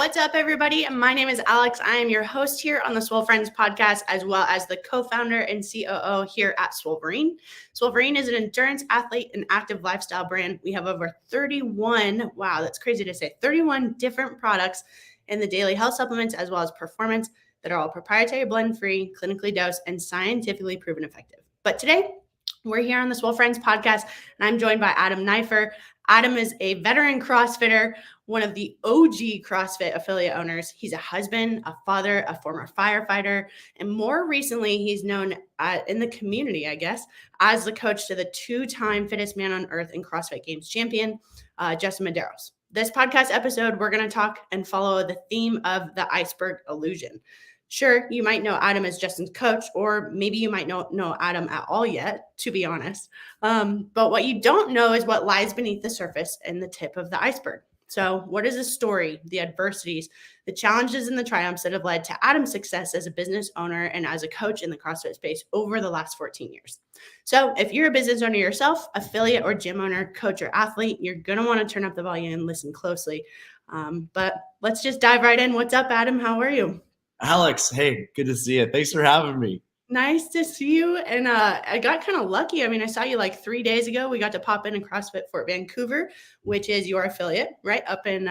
What's up, everybody? My name is Alex. I am your host here on the Swole Friends podcast, as well as the co-founder and COO here at Swolverine. Swolverine is an endurance athlete and active lifestyle brand. We have over 31, wow, that's crazy to say, 31 different products in the daily health supplements, as well as performance, that are all proprietary, blend-free, clinically dosed, and scientifically proven effective. But today, we're here on the Swole Friends podcast, and I'm joined by Adam Neiffer. Adam is a veteran CrossFitter, one of the OG CrossFit affiliate owners. He's a husband, a father, a former firefighter, and more recently, he's known in the community, I guess, as the coach to the two-time fittest man on earth and CrossFit Games champion, Justin Medeiros. This podcast episode, we're going to talk and follow the theme of the Iceberg Illusion. Sure, you might know Adam as Justin's coach, or maybe you might not know Adam at all yet, to be honest. But what you don't know is what lies beneath the surface and the tip of the iceberg. So what is the story, the adversities, the challenges, and the triumphs that have led to Adam's success as a business owner and as a coach in the CrossFit space over the last 14 years? So if you're a business owner yourself, affiliate or gym owner, coach or athlete, you're going to want to turn up the volume and listen closely. But let's just dive right in. What's up, Adam? How are you? Alex, hey, good to see you. Thanks for having me. Nice to see you. And I got kind of lucky. I mean, I saw you like 3 days ago. We got to pop in CrossFit Fort Vancouver, which is your affiliate, right? Up in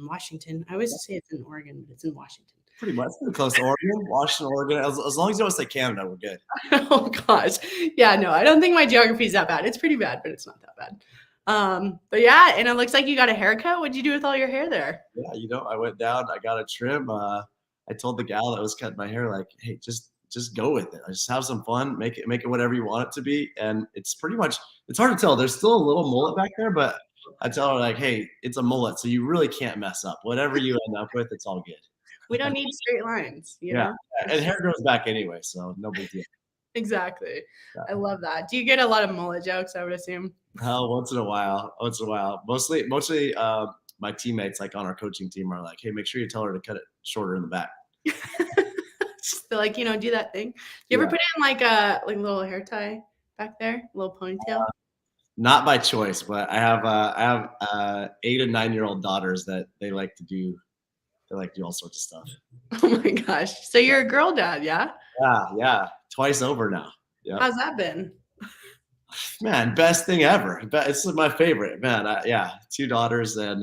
Washington. I always say it's in Oregon, but it's in Washington. Pretty much pretty close to Oregon, Washington, Oregon. As long as you don't say Canada, we're good. Oh gosh. Yeah, no, I don't think my geography is that bad. It's pretty bad, but it's not that bad. But yeah, and it looks like you got a haircut. What'd you do with all your hair there? Yeah, I went down, I got a trim. I told the gal that was cutting my hair, like, hey, just go with it. Just have some fun, make it whatever you want it to be. And it's pretty much, it's hard to tell. There's still a little mullet back there, but I tell her, like, hey, it's a mullet, so you really can't mess up. Whatever you end up with, it's all good. We don't need straight lines, you know? And hair grows back anyway, so no big deal. Exactly. Yeah. I love that. Do you get a lot of mullet jokes, I would assume? Once in a while. Mostly my teammates, like on our coaching team, are like, hey, make sure you tell her to cut it shorter in the back. They're like, do that thing. Do you ever put in like a little hair tie back there, a little ponytail? Not by choice, but I have 8 and 9-year-old daughters that they like to do all sorts of stuff. Oh my gosh. So you're a girl dad, yeah? Yeah. Twice over now. Yeah. How's that been? Man, best thing ever. It's my favorite, man. 2 daughters, and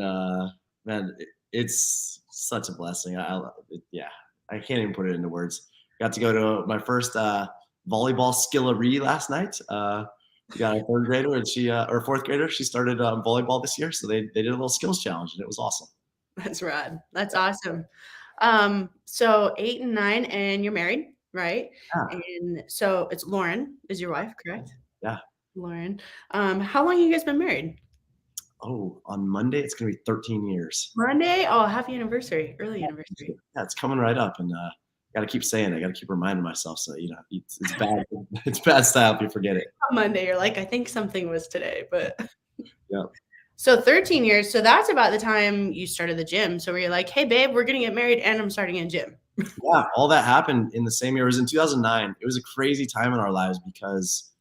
man, it's such a blessing. I can't even put it into words. Got to go to my first volleyball skillery last night. We got a 3rd grader and or 4th grader. She started volleyball this year, so they did a little skills challenge, and it was awesome. That's rad. That's awesome. So 8 and 9, and you're married, right? Yeah. And so it's Lauren is your wife, correct? Yeah. Lauren. How long have you guys been married? Oh, on Monday, it's going to be 13 years. Monday? Oh, happy anniversary, early anniversary. Yeah, it's coming right up, and got to keep saying it. I got to keep reminding myself, so, it's bad. It's bad style if you forget it. On Monday, you're like, I think something was today, but. Yeah. So 13 years. So that's about the time you started the gym. So where you're like, hey, babe, we're going to get married and I'm starting a gym. Yeah, all that happened in the same year. It was in 2009. It was a crazy time in our lives because,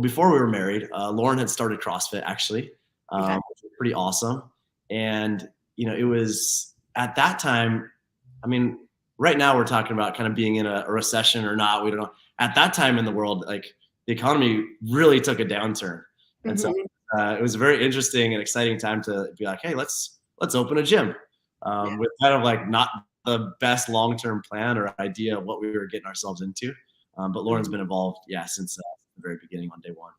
before we were married, Lauren had started CrossFit actually, which was pretty awesome. And, it was at that time, I mean, right now we're talking about kind of being in a recession or not. We don't know. At that time in the world, like the economy really took a downturn. And so it was a very interesting and exciting time to be like, hey, let's open a gym with kind of like not the best long-term plan or idea of what we were getting ourselves into. But Lauren's been involved, since the very beginning on day one.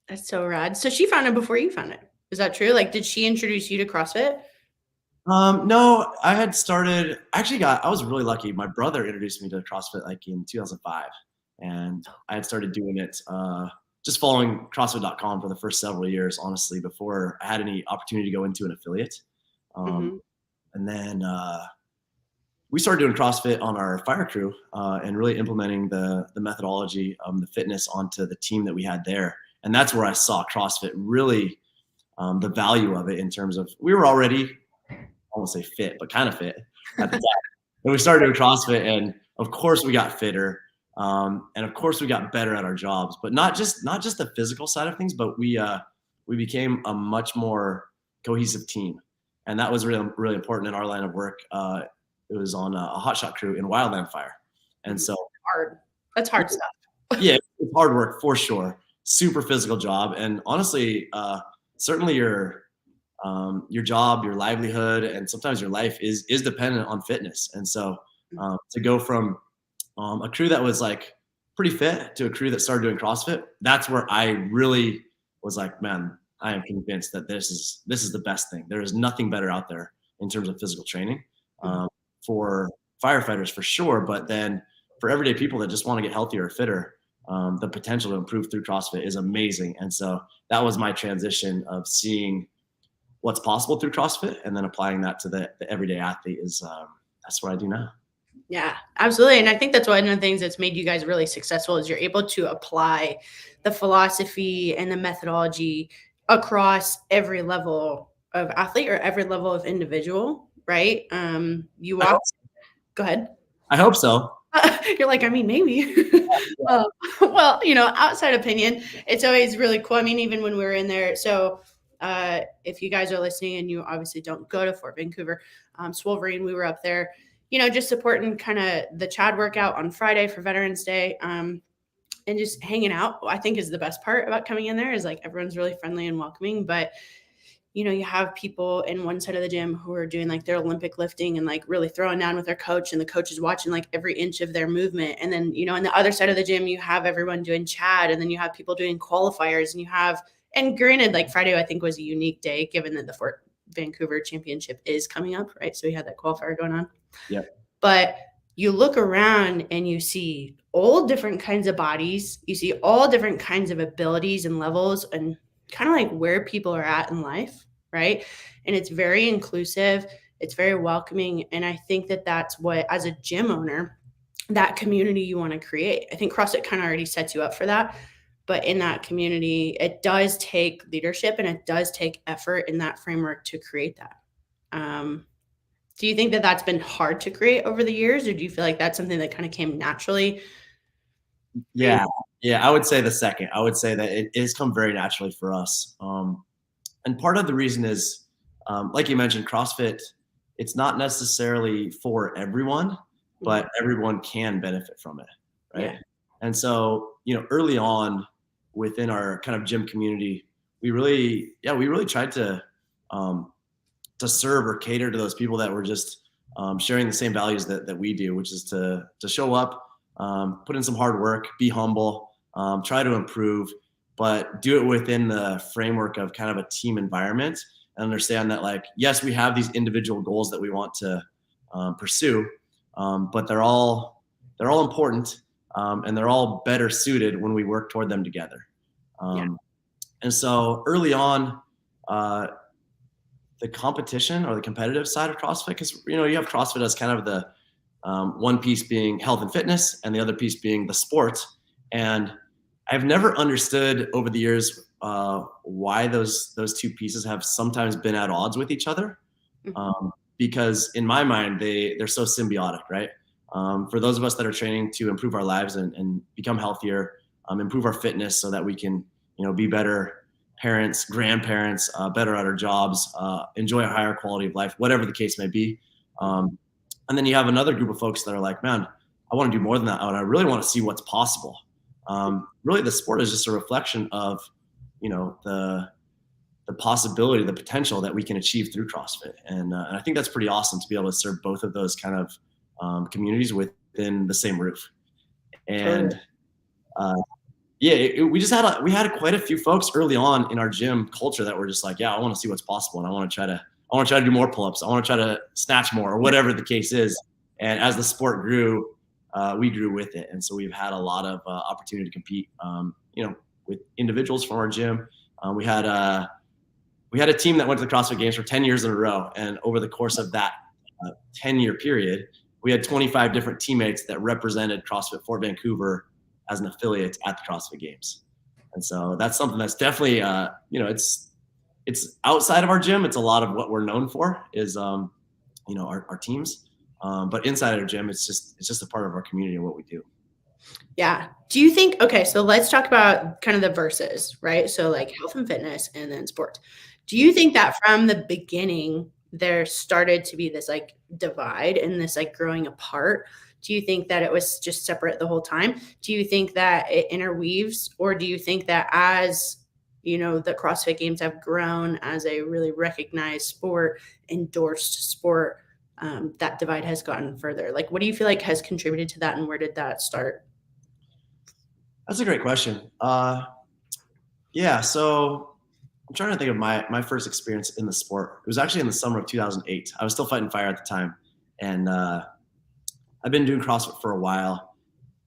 That's so rad. So she found it before you found it. Is that true? Like, did she introduce you to CrossFit? No, I had started, I was really lucky. My brother introduced me to CrossFit like in 2005. And I had started doing it, just following CrossFit.com for the first several years, honestly, before I had any opportunity to go into an affiliate. And then we started doing CrossFit on our fire crew and really implementing the methodology, the fitness onto the team that we had there. And that's where I saw CrossFit really, the value of it in terms of, we were already, I won't say fit, but kind of fit at the time. And we started doing CrossFit, and of course we got fitter. And of course we got better at our jobs, but not just the physical side of things, but we became a much more cohesive team. And that was really, really important in our line of work. It was on a hotshot crew in wildland fire. And so hard. That's hard stuff. Yeah, it's hard work for sure. Super physical job. And honestly, certainly your job, your livelihood, and sometimes your life is dependent on fitness. And so to go from a crew that was like pretty fit to a crew that started doing CrossFit, that's where I really was like, man, I am convinced that this is the best thing. There is nothing better out there in terms of physical training for firefighters for sure, but then for everyday people that just want to get healthier or fitter, the potential to improve through CrossFit is amazing. And so that was my transition of seeing what's possible through CrossFit and then applying that to the everyday athlete is that's what I do now. Yeah, absolutely. And I think that's one of the things that's made you guys really successful is you're able to apply the philosophy and the methodology across every level of athlete or every level of individual, right? You walk. Go ahead. I hope so. You're like, I mean, maybe. Well, outside opinion, it's always really cool. I mean, even when we were in there. So if you guys are listening and you obviously don't go to Fort Vancouver, Swolverine, we were up there, just supporting kind of the Chad workout on Friday for Veterans Day. And just hanging out, I think is the best part about coming in there is like everyone's really friendly and welcoming. But, you have people in one side of the gym who are doing like their Olympic lifting and like really throwing down with their coach, and the coach is watching like every inch of their movement. And then, on the other side of the gym, you have everyone doing Chad, and then you have people doing qualifiers, and granted, like Friday, I think was a unique day given that the Fort Vancouver championship is coming up, right? So we had that qualifier going on. Yeah. But you look around and you see all different kinds of bodies. You see all different kinds of abilities and levels and kind of like where people are at in life, right? And it's very inclusive. It's very welcoming. And I think that that's what, as a gym owner, that community you want to create. I think CrossFit kind of already sets you up for that. But in that community, it does take leadership and it does take effort in that framework to create that. Do you think that that's been hard to create over the years, or do you feel like that's something that kind of came naturally? Yeah, I would say the second. I would say that it has come very naturally for us. And part of the reason is, like you mentioned, CrossFit, it's not necessarily for everyone, but everyone can benefit from it, right? Yeah. And so, early on within our kind of gym community, we really tried to serve or cater to those people that were just sharing the same values that we do, which is to show up, put in some hard work, be humble, try to improve, but do it within the framework of kind of a team environment, and understand that, like, yes, we have these individual goals that we want to pursue, but they're all important, and they're all better suited when we work toward them together. And so early on, the competition or the competitive side of CrossFit, because you have CrossFit as kind of the one piece being health and fitness and the other piece being the sport. And I've never understood over the years why those two pieces have sometimes been at odds with each other, because in my mind they're so symbiotic, right? For those of us that are training to improve our lives and become healthier, improve our fitness so that we can be better parents, grandparents, better at our jobs, enjoy a higher quality of life, whatever the case may be. And then you have another group of folks that are like, man, I want to do more than that. And I really want to see what's possible. Really, the sport is just a reflection of, the possibility, the potential that we can achieve through CrossFit. And I think that's pretty awesome to be able to serve both of those kind of communities within the same roof. And we had quite a few folks early on in our gym culture that were just like, I want to see what's possible, and I want to try to do more pull-ups. I want to try to snatch more, or whatever the case is. And as the sport grew, we grew with it, and so we've had a lot of opportunity to compete, with individuals from our gym. We had a team that went to the CrossFit Games for 10 years in a row, and over the course of that 10-year period, we had 25 different teammates that represented CrossFit Fort Vancouver as an affiliate at the CrossFit Games. And so that's something that's definitely, it's outside of our gym. It's a lot of what we're known for is, our teams. But inside our gym, it's just a part of our community and what we do. Yeah. Do you think, okay, so let's talk about kind of the verses, right? So like health and fitness and then sports. Do you think that from the beginning there started to be this like divide and this like growing apart? Do you think that it was just separate the whole time? Do you think that it interweaves, or do you think that as the CrossFit Games have grown as a really recognized sport, endorsed sport, that divide has gotten further? Like, what do you feel like has contributed to that, and where did that start? That's a great question. Yeah, so I'm trying to think of my first experience in the sport. It was actually in the summer of 2008. I was still fighting fire at the time, and I've been doing CrossFit for a while.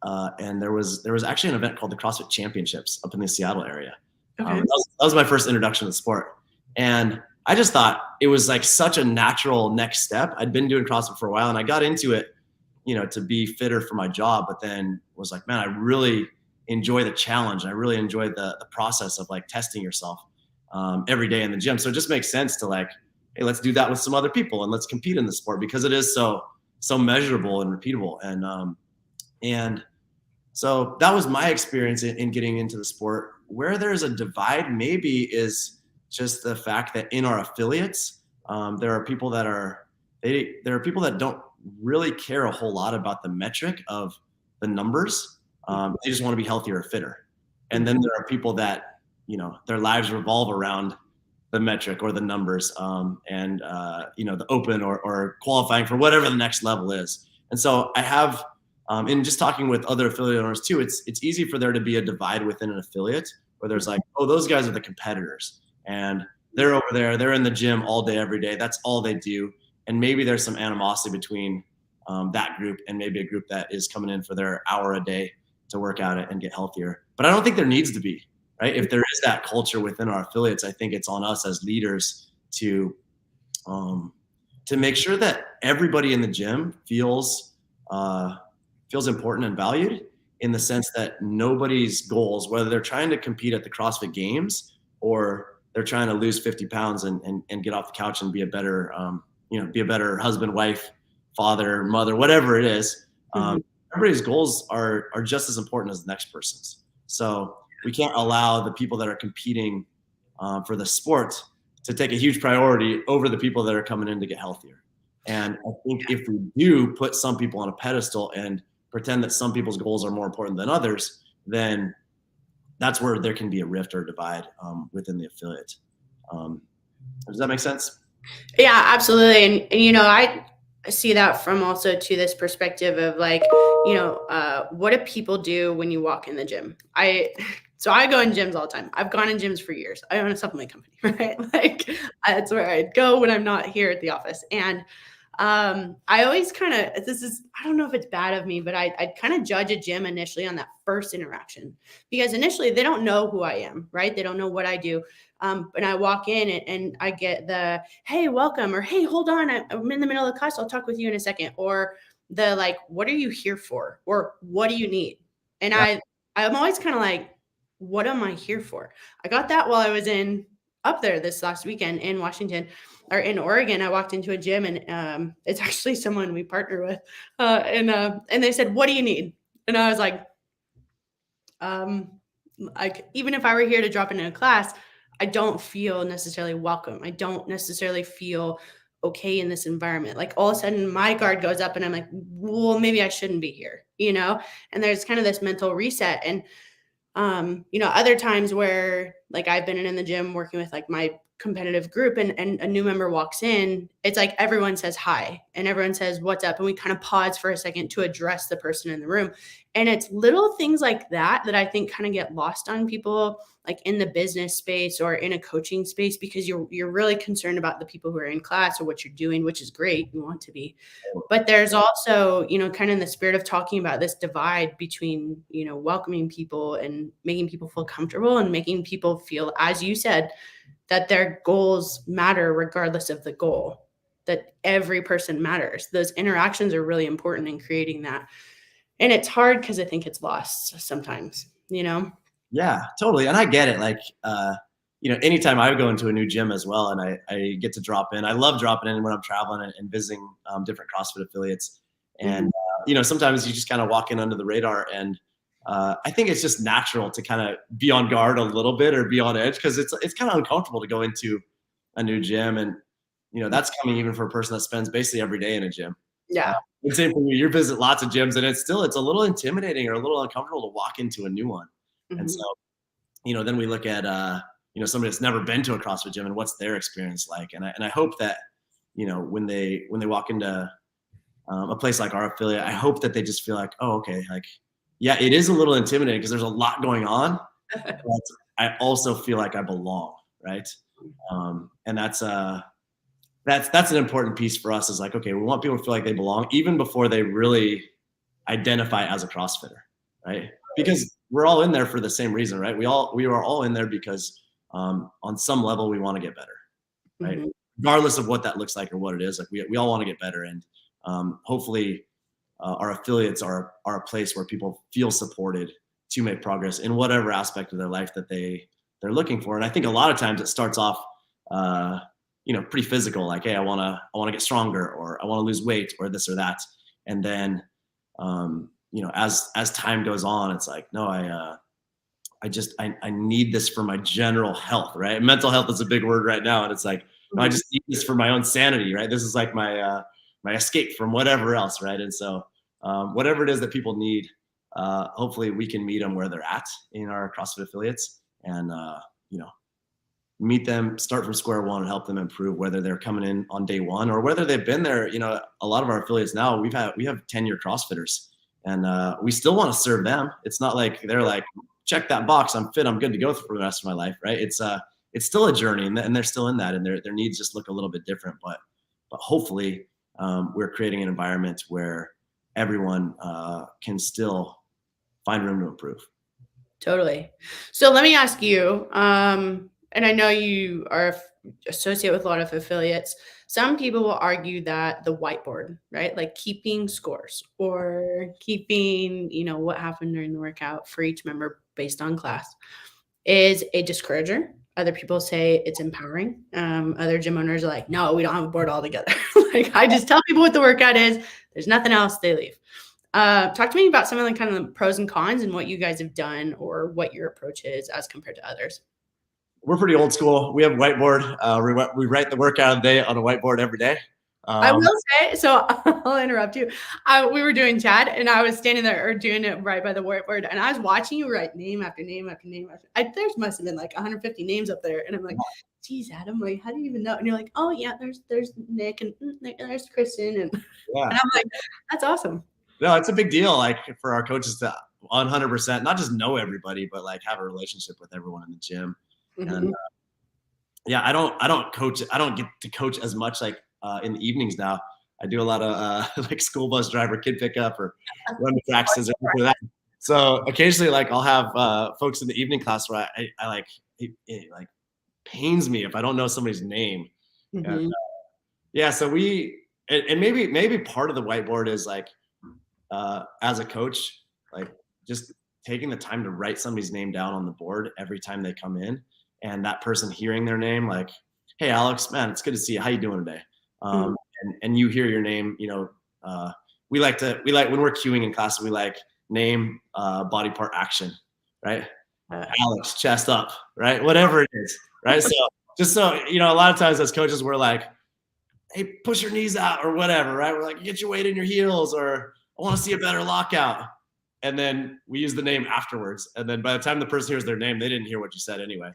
And there was actually an event called the CrossFit Championships up in the Seattle area. Okay. That was my first introduction to the sport, and I just thought it was like such a natural next step. I'd been doing CrossFit for a while, and I got into it, to be fitter for my job, but then was like, man, I really enjoy the challenge. I really enjoy the process of like testing yourself every day in the gym. So it just makes sense to like, hey, let's do that with some other people and let's compete in the sport, because it is so measurable and repeatable. And so that was my experience in getting into the sport. Where there's a divide maybe is just the fact that in our affiliates, there are people that don't really care a whole lot about the metric of the numbers. They just want to be healthier or fitter. And then there are people that, their lives revolve around the metric or the numbers, and the open or qualifying for whatever the next level is. And so I have, in just talking with other affiliate owners too, it's easy for there to be a divide within an affiliate where there's like, oh, those guys are the competitors and they're over there, they're in the gym all day, every day. That's all they do. And maybe there's some animosity between that group and maybe a group that is coming in for their hour a day to work out and get healthier. But I don't think there needs to be, right? If there is that culture within our affiliates, I think it's on us as leaders to make sure that everybody in the gym feels important and valued, in the sense that nobody's goals, whether they're trying to compete at the CrossFit Games or they're trying to lose 50 pounds and get off the couch and be a better, be a better husband, wife, father, mother, whatever it is. Everybody's goals are just as important as the next person's. So we can't allow the people that are competing for the sport to take a huge priority over the people that are coming in to get healthier. And I think if we do put some people on a pedestal and pretend that some people's goals are more important than others, then that's where there can be a rift or a divide within the affiliate. Does that make sense? Yeah, absolutely. And I see that from also to this perspective of like, what do people do when you walk in the gym? So I go in gyms all the time. I've gone in gyms for years. I own a supplement company, right? Like that's where I go when I'm not here at the office. And I always I don't know if it's bad of me, but I kind of judge a gym initially on that first interaction, because initially they don't know who I am, right? They don't know what I do. And I walk in and I get the, hey, welcome, or hey, hold on, I'm in the middle of the class, I'll talk with you in a second. Or the like, what are you here for? Or what do you need? And yeah. I'm always kind of like, what am I here for? I got that while I was up there this last weekend in Washington. Or in Oregon, I walked into a gym and it's actually someone we partner with. And they said, what do you need? And I was like, even if I were here to drop into a class, I don't feel necessarily welcome. I don't necessarily feel okay in this environment. Like all of a sudden my guard goes up and I'm like, well, maybe I shouldn't be here, and there's kind of this mental reset. And, other times where like I've been in the gym working with like my competitive group and a new member walks in, it's like everyone says hi and everyone says what's up, and we kind of pause for a second to address the person in the room. And it's little things like that I think kind of get lost on people, like in the business space or in a coaching space, because you're really concerned about the people who are in class or what you're doing, which is great, you want to be. But there's also kind of in the spirit of talking about this divide between welcoming people and making people feel comfortable and making people feel, as you said, that their goals matter regardless of the goal, that every person matters. Those interactions are really important in creating that. And it's hard because I think it's lost sometimes, Yeah, totally. And I get it. Like, anytime I go into a new gym as well and I get to drop in, I love dropping in when I'm traveling and visiting different CrossFit affiliates. And, sometimes you just kind of walk in under the radar, and I think it's just natural to kind of be on guard a little bit or be on edge, because it's kind of uncomfortable to go into a new gym, and that's coming even for a person that spends basically every day in a gym. Yeah. And same for you. You visit lots of gyms, and it's a little intimidating or a little uncomfortable to walk into a new one. And so, then we look at somebody that's never been to a CrossFit gym and what's their experience like. And I hope that when they walk into a place like our affiliate, I hope that they just feel like, oh, okay, like, yeah, it is a little intimidating because there's a lot going on, but I also feel like I belong, right? And that's an important piece for us, is like, okay, we want people to feel like they belong even before they really identify as a CrossFitter, right? Because we're all in there for the same reason, right? We are all in there because on some level we want to get better, right? Regardless of what that looks like or what it is, like we all want to get better. And hopefully our affiliates are a place where people feel supported to make progress in whatever aspect of their life that they're looking for. And I think a lot of times it starts off pretty physical, like, hey, I want to get stronger, or I want to lose weight, or this or that. And then as time goes on, it's like, no, I need this for my general health, right? Mental health is a big word right now, and it's like, no, I just need this for my own sanity, right? This is like my escape from whatever else, right? And so whatever it is that people need, hopefully we can meet them where they're at in our CrossFit affiliates, and meet them, start from square one, and help them improve, whether they're coming in on day one or whether they've been there. A lot of our affiliates now, we have 10-year CrossFitters, and we still want to serve them. It's not like they're like, check that box, I'm fit, I'm good to go for the rest of my life, right? It's still a journey, and they're still in that, and their needs just look a little bit different. But hopefully we're creating an environment where everyone can still find room to improve. Totally. So let me ask you, and I know you are associated with a lot of affiliates. Some people will argue that the whiteboard, right, like keeping scores or keeping, what happened during the workout for each member based on class, is a discourager. Other people say it's empowering. Other gym owners are like, no, we don't have a board altogether. Like, I just tell people what the workout is. There's nothing else. They leave. Talk to me about some of the kind of the pros and cons and what you guys have done, or what your approach is as compared to others. We're pretty old school. We have a whiteboard. We write the workout of the day on a whiteboard every day. I will say, so I'll interrupt you. We were doing chat, and I was standing there or doing it right by the whiteboard, and I was watching you write name after name after name. There must have been like 150 names up there, and I'm like, geez, Adam, like, how do you even know? And you're like, oh yeah, there's Nick, and there's Kristen, and I'm like, that's awesome. No, it's a big deal, like, for our coaches to 100% not just know everybody, but like have a relationship with everyone in the gym. And I don't coach. I don't get to coach as much, like in the evenings now. I do a lot of like school bus driver, kid pickup, or run the practices or that. So occasionally, like, I'll have folks in the evening class where I like, it like pains me if I don't know somebody's name. And, so and maybe part of the whiteboard is like, as a coach, like, just taking the time to write somebody's name down on the board every time they come in, and that person hearing their name, like, hey, Alex, man, it's good to see you. How you doing today? And you hear your name, we like when we're cueing in class, we like name, body part, action, right? Alex, chest up, right? Whatever it is, right? So just so, a lot of times as coaches, we're like, hey, push your knees out or whatever, right? We're like, get your weight in your heels, or I want to see a better lockout. And then we use the name afterwards. And then by the time the person hears their name, they didn't hear what you said anyway.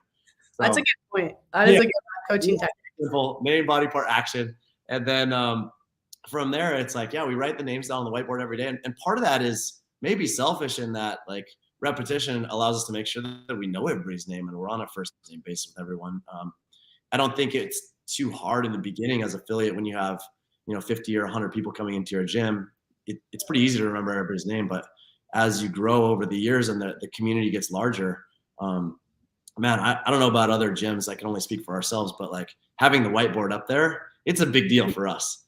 So, that's a good point. That is a good coaching technique. Simple name, body part, action. And then from there, it's like, we write the names down on the whiteboard every day. And part of that is maybe selfish in that, like, repetition allows us to make sure that we know everybody's name and we're on a first name basis with everyone. I don't think it's too hard in the beginning as affiliate when you have, 50 or 100 people coming into your gym. It's pretty easy to remember everybody's name, but as you grow over the years and the community gets larger, man, I don't know about other gyms. I can only speak for ourselves, but like having the whiteboard up there, it's a big deal for us.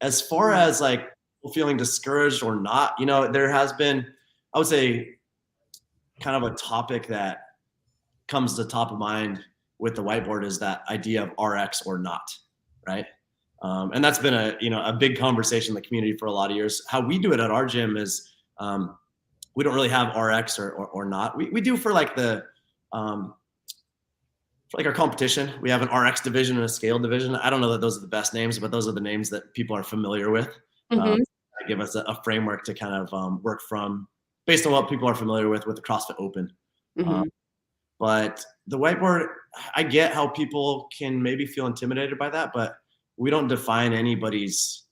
As far as like feeling discouraged or not, there has been, I would say, kind of a topic that comes to top of mind with the whiteboard is that idea of RX or not, right? And that's been a big conversation in the community for a lot of years. How we do it at our gym is we don't really have RX or not. We do for like the for like our competition, we have an RX division and a scale division. I don't know that those are the best names, but those are the names that people are familiar with. Mm-hmm. Give us a framework to kind of work from based on what people are familiar with the CrossFit Open. Mm-hmm. But the whiteboard, I get how people can maybe feel intimidated by that, but we don't define anybody's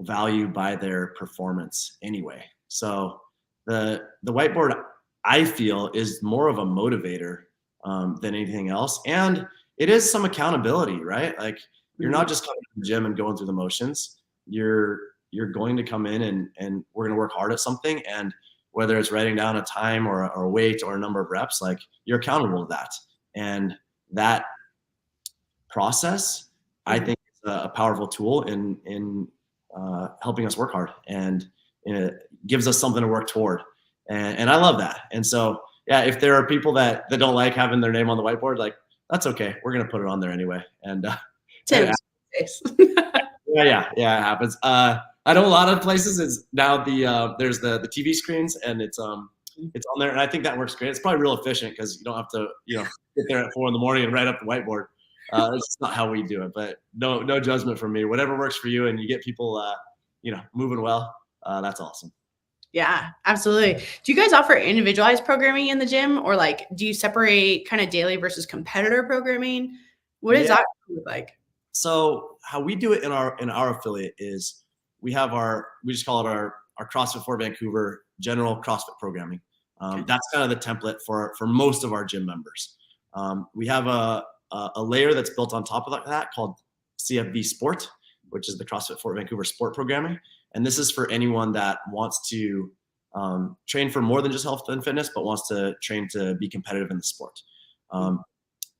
value by their performance anyway. So the whiteboard, I feel, is more of a motivator than anything else. And it is some accountability, right? Like you're not just coming to the gym and going through the motions. You're going to come in and we're going to work hard at something. And whether it's writing down a time or a weight or a number of reps, like you're accountable to that. And that process, I think, is a powerful tool in helping us work hard, and it gives us something to work toward. And I love that. And so, yeah, if there are people that don't like having their name on the whiteboard, like that's okay. We're going to put it on there anyway. And yeah, it happens. I know a lot of places it's now there's the TV screens and it's on there, and I think that works great. It's probably real efficient because you don't have to get there at 4 a.m. and write up the whiteboard. It's just not how we do it, but no judgment from me. Whatever works for you, and you get people moving well. That's awesome. Yeah, absolutely. Do you guys offer individualized programming in the gym, or like do you separate kind of daily versus competitor programming? What does that look like? So how we do it in our affiliate is we just call it our CrossFit for Vancouver general CrossFit programming. That's kind of the template for most of our gym members. We have a layer that's built on top of that called CFV Sport, which is the CrossFit for Vancouver sport programming. And this is for anyone that wants to train for more than just health and fitness, but wants to train to be competitive in the sport.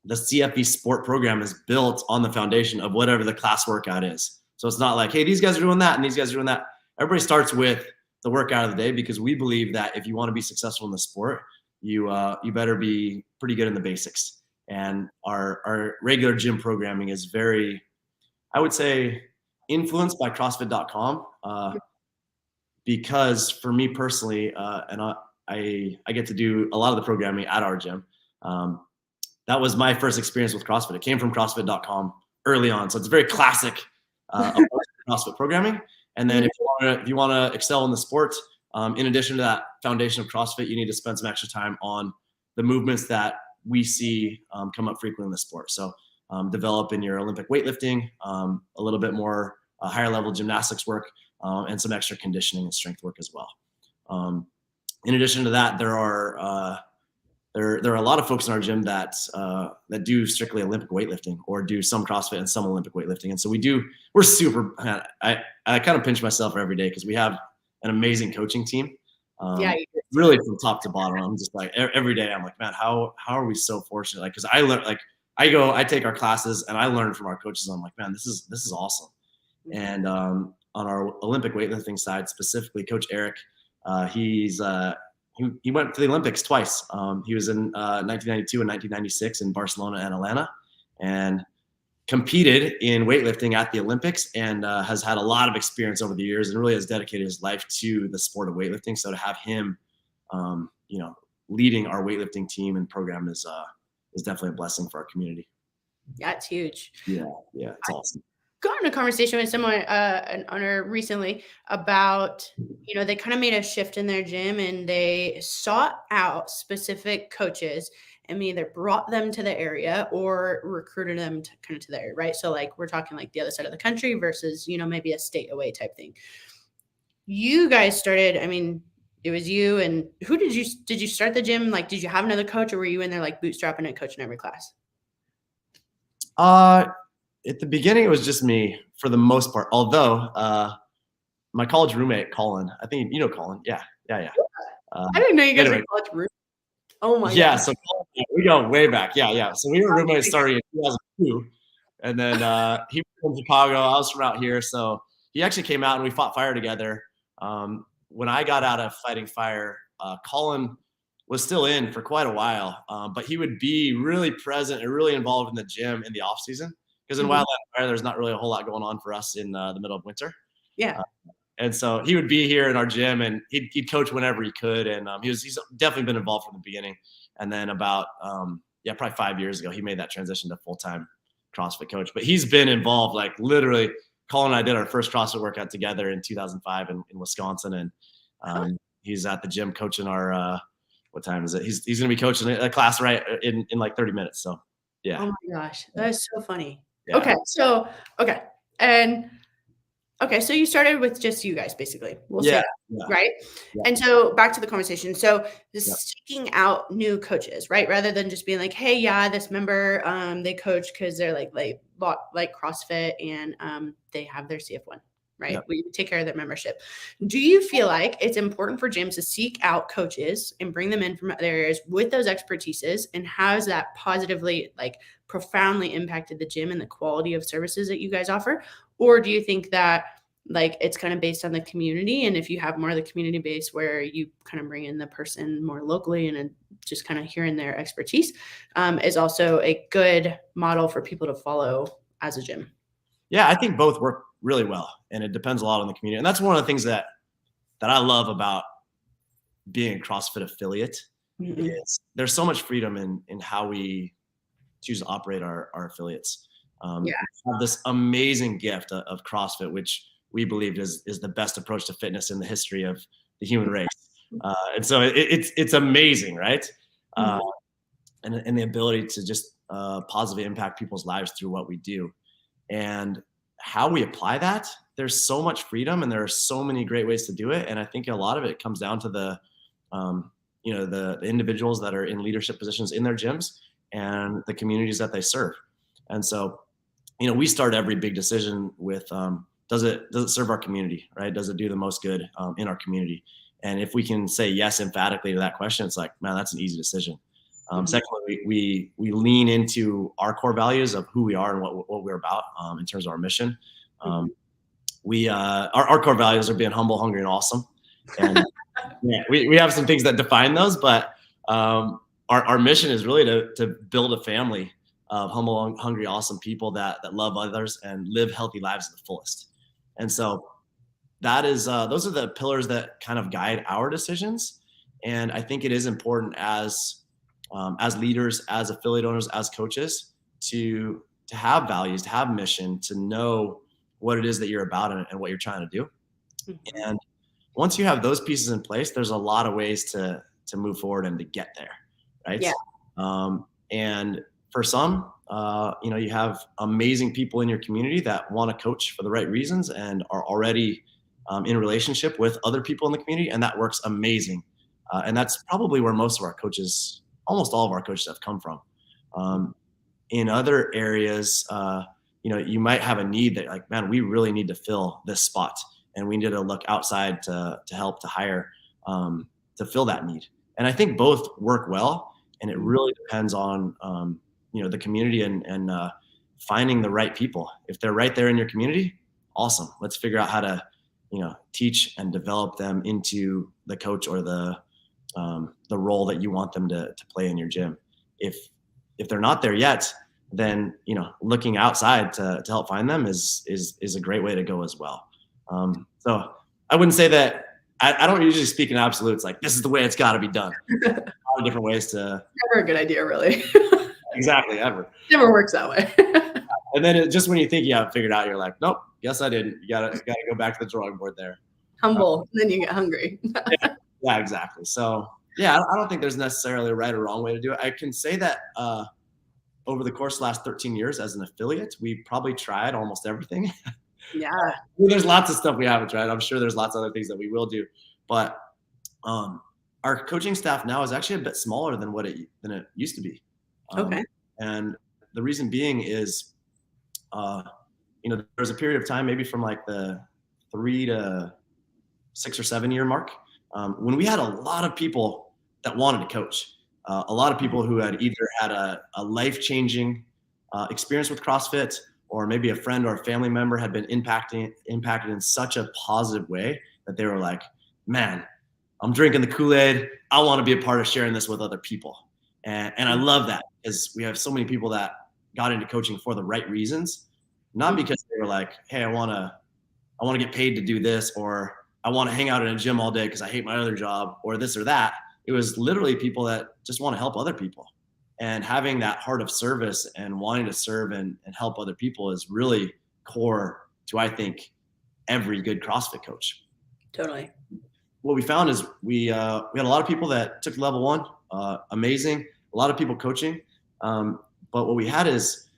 The CFV Sport program is built on the foundation of whatever the class workout is. So it's not like, hey, these guys are doing that and these guys are doing that. Everybody starts with the workout of the day, because we believe that if you want to be successful in the sport, you better be pretty good in the basics. And our regular gym programming is very, I would say, influenced by CrossFit.com, because for me personally, and I get to do a lot of the programming at our gym. That was my first experience with CrossFit. It came from CrossFit.com early on, so it's very classic CrossFit programming. And then if you want to excel in the sport, in addition to that foundation of CrossFit, you need to spend some extra time on the movements that we see come up frequently in the sport. So develop in your Olympic weightlifting, a little bit more higher level gymnastics work, and some extra conditioning and strength work as well. In addition to that, there are a lot of folks in our gym that do strictly Olympic weightlifting, or do some CrossFit and some Olympic weightlifting. And so we're super, I kind of pinch myself every day because we have an amazing coaching team. Really from top to bottom. I'm just like, every day I'm like, man, how are we so fortunate? Like, cause I learn, like I take our classes and I learn from our coaches. I'm like, man, this is awesome. And on our Olympic weightlifting side, specifically Coach Eric, he went to the Olympics twice. He was in 1992 and 1996 in Barcelona and Atlanta, and competed in weightlifting at the Olympics, and has had a lot of experience over the years, and really has dedicated his life to the sport of weightlifting. So to have him, leading our weightlifting team and program is definitely a blessing for our community. Yeah, it's huge. Yeah, it's awesome. Got in a conversation with someone, an owner recently, about, they kind of made a shift in their gym, and they sought out specific coaches and either brought them to the area or recruited them to the area, right? So like we're talking like the other side of the country versus, maybe a state away type thing. You guys started, it was you, and who did you start the gym? Like, did you have another coach, or were you in there like bootstrapping and coaching every class? At the beginning, it was just me for the most part. Although my college roommate, Colin, I think you know Colin. Yeah. I didn't know you guys were college roommates. Oh my God. So we go way back. Yeah. So we were roommates starting in 2002, and then he was from Chicago. I was from out here, so he actually came out and we fought fire together. When I got out of fighting fire, Colin was still in for quite a while, but he would be really present and really involved in the gym in the off season. Because in Wildland Fire, there's not really a whole lot going on for us in the middle of winter. Yeah. And so he would be here in our gym, and he'd coach whenever he could. And he's definitely been involved from the beginning. And then about probably 5 years ago, he made that transition to full-time CrossFit coach. But he's been involved, like literally. Colin and I did our first CrossFit workout together in 2005 in Wisconsin, and he's at the gym coaching our. What time is it? He's going to be coaching a class right in like 30 minutes. So yeah. Oh my gosh, that is so funny. Yeah. Okay, so so you started with just you guys, basically. We'll say that, right? Yeah. And so back to the conversation. So seeking out new coaches, right? Rather than just being like, hey, yeah, this member, they coach because they're like CrossFit and they have their CF1, right? Yep. We take care of their membership. Do you feel like it's important for gyms to seek out coaches and bring them in from other areas with those expertises? And how has that positively, like profoundly impacted the gym and the quality of services that you guys offer? Or do you think that like it's kind of based on the community, and if you have more of the community base where you kind of bring in the person more locally and just kind of hearing their expertise is also a good model for people to follow as a gym? Yeah, I think both work really well, and it depends a lot on the community. And that's one of the things that I love about being a CrossFit affiliate is there's so much freedom in how we choose to operate our affiliates. We have this amazing gift of CrossFit, which we believe is the best approach to fitness in the history of the human race. And so it's amazing, right? And the ability to just positively impact people's lives through what we do. And how we apply that, there's so much freedom and there are so many great ways to do it. And I think a lot of it comes down to the individuals that are in leadership positions in their gyms and the communities that they serve. And so, we start every big decision with, does it serve our community, right? Does it do the most good in our community? And if we can say yes emphatically to that question, it's like, man, that's an easy decision. Secondly, we lean into our core values of who we are and what we're about in terms of our mission. Our core values are being humble, hungry, and awesome. And we have some things that define those, but our mission is really to build a family of humble, hungry, awesome people that love others and live healthy lives to the fullest. And so that is those are the pillars that kind of guide our decisions. And I think it is important as leaders, as affiliate owners, as coaches, to have values, to have mission, to know what it is that you're about and what you're trying to do. And once you have those pieces in place, there's a lot of ways to move forward and to get there, right? Yeah. And for some, you have amazing people in your community that want to coach for the right reasons and are already in relationship with other people in the community, and that works amazing. And that's probably where most of our coaches, almost all of our coaches, have come from. In other areas, you might have a need that, like, man, we really need to fill this spot, and we need to look outside to help to hire to fill that need. And I think both work well, and it really depends on the community and finding the right people. If they're right there in your community, awesome. Let's figure out how to teach and develop them into the coach or the role that you want them to play in your gym. If they're not there yet, then looking outside to help find them is a great way to go as well. So I wouldn't say that. I don't usually speak in absolutes, like this is the way it's got to be done. A lot of different ways to. Never a good idea, really. Exactly, ever. Never works that way. And then just when you think you have it figured out, you're like, nope, guess I didn't. You gotta go back to the drawing board there. Humble, then you get hungry. Yeah, exactly. So yeah, I don't think there's necessarily a right or wrong way to do it. I can say that over the course of the last 13 years as an affiliate, we probably tried almost everything. Yeah. There's lots of stuff we haven't tried. I'm sure there's lots of other things that we will do, but our coaching staff now is actually a bit smaller than it used to be. Okay. And the reason being is, there was a period of time, maybe from like the 3 to 6 or 7 year mark, when we had a lot of people that wanted to coach, a lot of people who had either had a life-changing experience with CrossFit, or maybe a friend or a family member had been impacted in such a positive way that they were like, man, I'm drinking the Kool-Aid. I want to be a part of sharing this with other people. And I love that, because we have so many people that got into coaching for the right reasons, not because they were like, hey, I want to get paid to do this, or I want to hang out in a gym all day because I hate my other job, or this or that. It was literally people that just want to help other people. And having that heart of service and wanting to serve and help other people is really core to, I think, every good CrossFit coach. Totally. What we found is we had a lot of people that took level 1, amazing. A lot of people coaching, but what we had is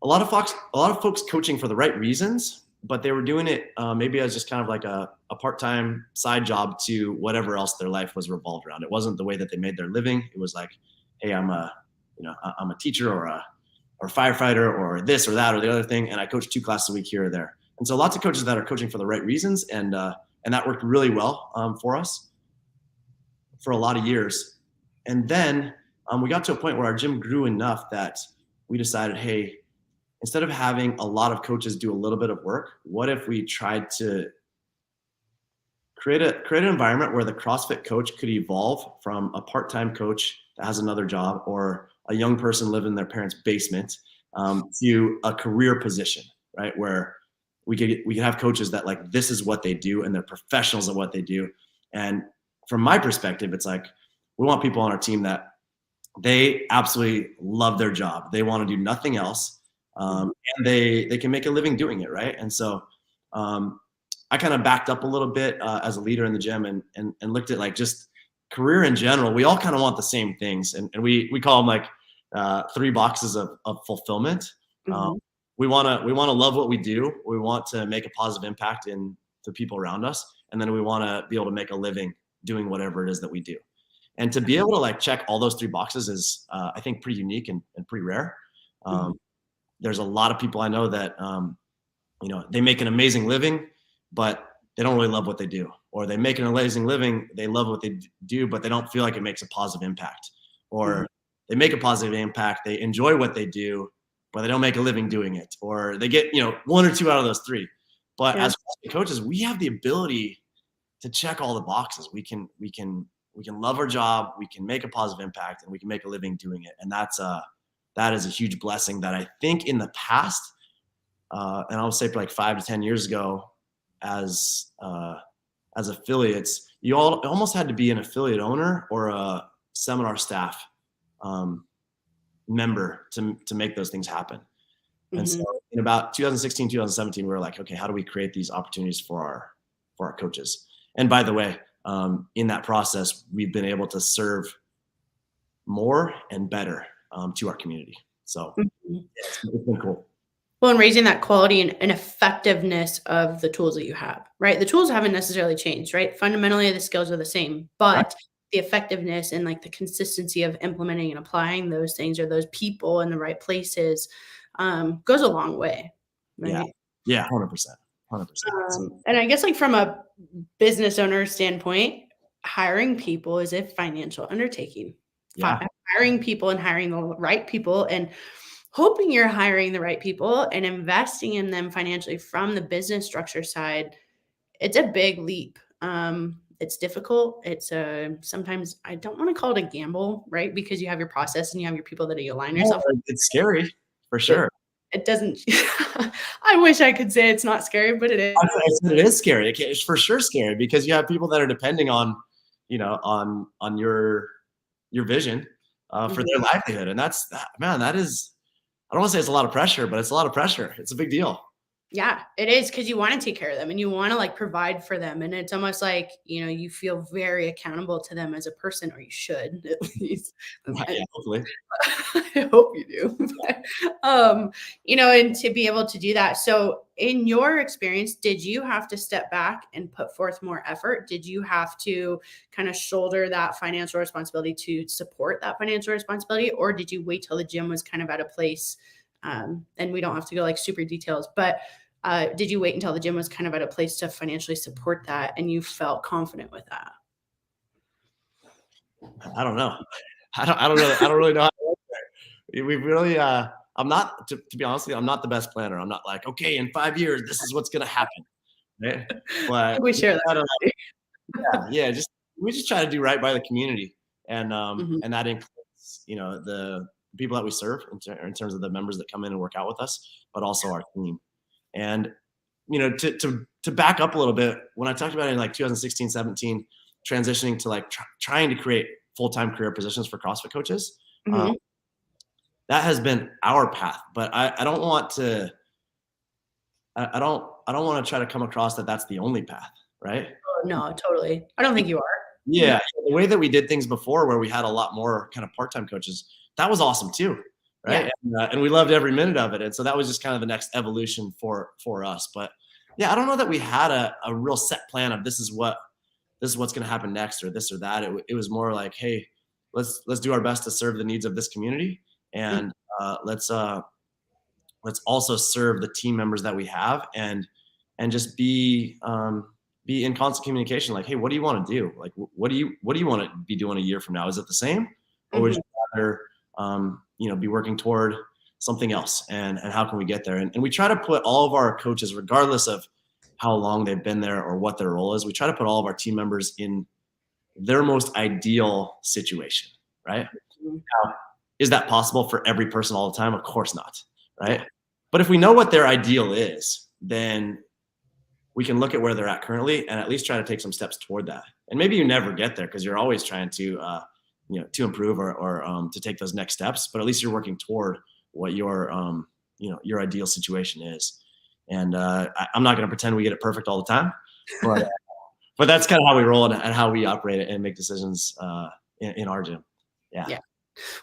a lot of folks coaching for the right reasons, but they were doing it maybe as just kind of like a part-time side job to whatever else their life was revolved around. It wasn't the way that they made their living. It was like, hey, I'm a teacher or a firefighter or this or that or the other thing, and I coach 2 classes a week here or there. And so lots of coaches that are coaching for the right reasons, and that worked really well for us for a lot of years. And then we got to a point where our gym grew enough that we decided, hey, instead of having a lot of coaches do a little bit of work, what if we tried to create an environment where the CrossFit coach could evolve from a part-time coach that has another job or a young person living in their parents' basement to a career position, right? Where we could have coaches that like, this is what they do and they're professionals at what they do. And from my perspective, it's like, we want people on our team that they absolutely love their job. They want to do nothing else. And they can make a living doing it, right? And so I kind of backed up a little bit as a leader in the gym and looked at like just career in general. We all kind of want the same things, and we call them like 3 boxes of fulfillment. We want to love what we do. We want to make a positive impact in the people around us, and then we want to be able to make a living doing whatever it is that we do. And to be able to like check all those 3 boxes is I think pretty unique and pretty rare. There's a lot of people I know that they make an amazing living, but they don't really love what they do. Or they make an amazing living, they love what they do, but they don't feel like it makes a positive impact. Or they make a positive impact, they enjoy what they do, but they don't make a living doing it. Or they get 1 or 2 out of those 3. But as coaches, we have the ability to check all the boxes. We can love our job, we can make a positive impact, and we can make a living doing it. And that is a huge blessing that I think in the past, and I'll say for like 5 to 10 years ago, as affiliates, you almost had to be an affiliate owner or a seminar staff member to make those things happen. And so in about 2016, 2017, we were like, okay, how do we create these opportunities for our coaches? And by the way, in that process, we've been able to serve more and better to our community. So it's been cool. Well, and raising that quality and effectiveness of the tools that you have, right? The tools haven't necessarily changed, right? Fundamentally, the skills are the same, but the effectiveness and like the consistency of implementing and applying those things or those people in the right places goes a long way. Right? Yeah, 100%. And I guess like from a business owner standpoint, hiring people is a financial undertaking. Hiring people and hiring the right people and hoping you're hiring the right people and investing in them financially from the business structure side, it's a big leap. It's difficult. It's sometimes I don't want to call it a gamble, right? Because you have your process and you have your people that you align yourself with. It's scary for sure. It doesn't. I wish I could say it's not scary, but it is. It is scary. It's for sure scary because you have people that are depending on, on your vision for their livelihood, and that is. I don't want to say it's a lot of pressure, but it's a lot of pressure. It's a big deal. Yeah, it is, because you want to take care of them and you want to like provide for them. And it's almost like, you feel very accountable to them as a person, or you should at least. Yeah, hopefully. I hope you do. And to be able to do that. So in your experience, did you have to step back and put forth more effort? Did you have to kind of shoulder that financial responsibility to support that financial responsibility? Or did you wait till the gym was kind of at a place, and we don't have to go like super details, but did you wait until the gym was kind of at a place to financially support that and you felt confident with that? I don't know. I don't really know how to work there. We really, I'm not, to be honest with you, I'm not the best planner. I'm not like, okay, in 5 years, this is what's going to happen. Right? But we share that. We just try to do right by the community. And that includes, the people that we serve in terms of the members that come in and work out with us, but also our team. And, to back up a little bit, when I talked about it in like 2016, 17, transitioning to like trying to create full-time career positions for CrossFit coaches, that has been our path. But I don't want to, I don't want to try to come across that that's the only path, right? Oh, no, totally. I don't think you are. Yeah, the way that we did things before, where we had a lot more kind of part-time coaches, that was awesome too, right? Yeah. And we loved every minute of it. And so that was just kind of the next evolution for us. But yeah, I don't know that we had a real set plan of this is what's going to happen next or this or that. It was more like, hey, let's do our best to serve the needs of this community, and let's also serve the team members that we have, and just be in constant communication. Like, hey, what do you want to do? Like, what do you want to be doing a year from now? Is it the same, or would you rather be working toward something else? And how can we get there? And we try to put all of our coaches, regardless of how long they've been there or what their role is, we try to put all of our team members in their most ideal situation, right? Now, is that possible for every person all the time? Of course not, right? But if we know what their ideal is, then we can look at where they're at currently and at least try to take some steps toward that. And maybe you never get there because you're always trying to improve or to take those next steps, but at least you're working toward what your ideal situation is. And I'm not going to pretend we get it perfect all the time, but that's kind of how we roll and how we operate it and make decisions in our gym. Yeah.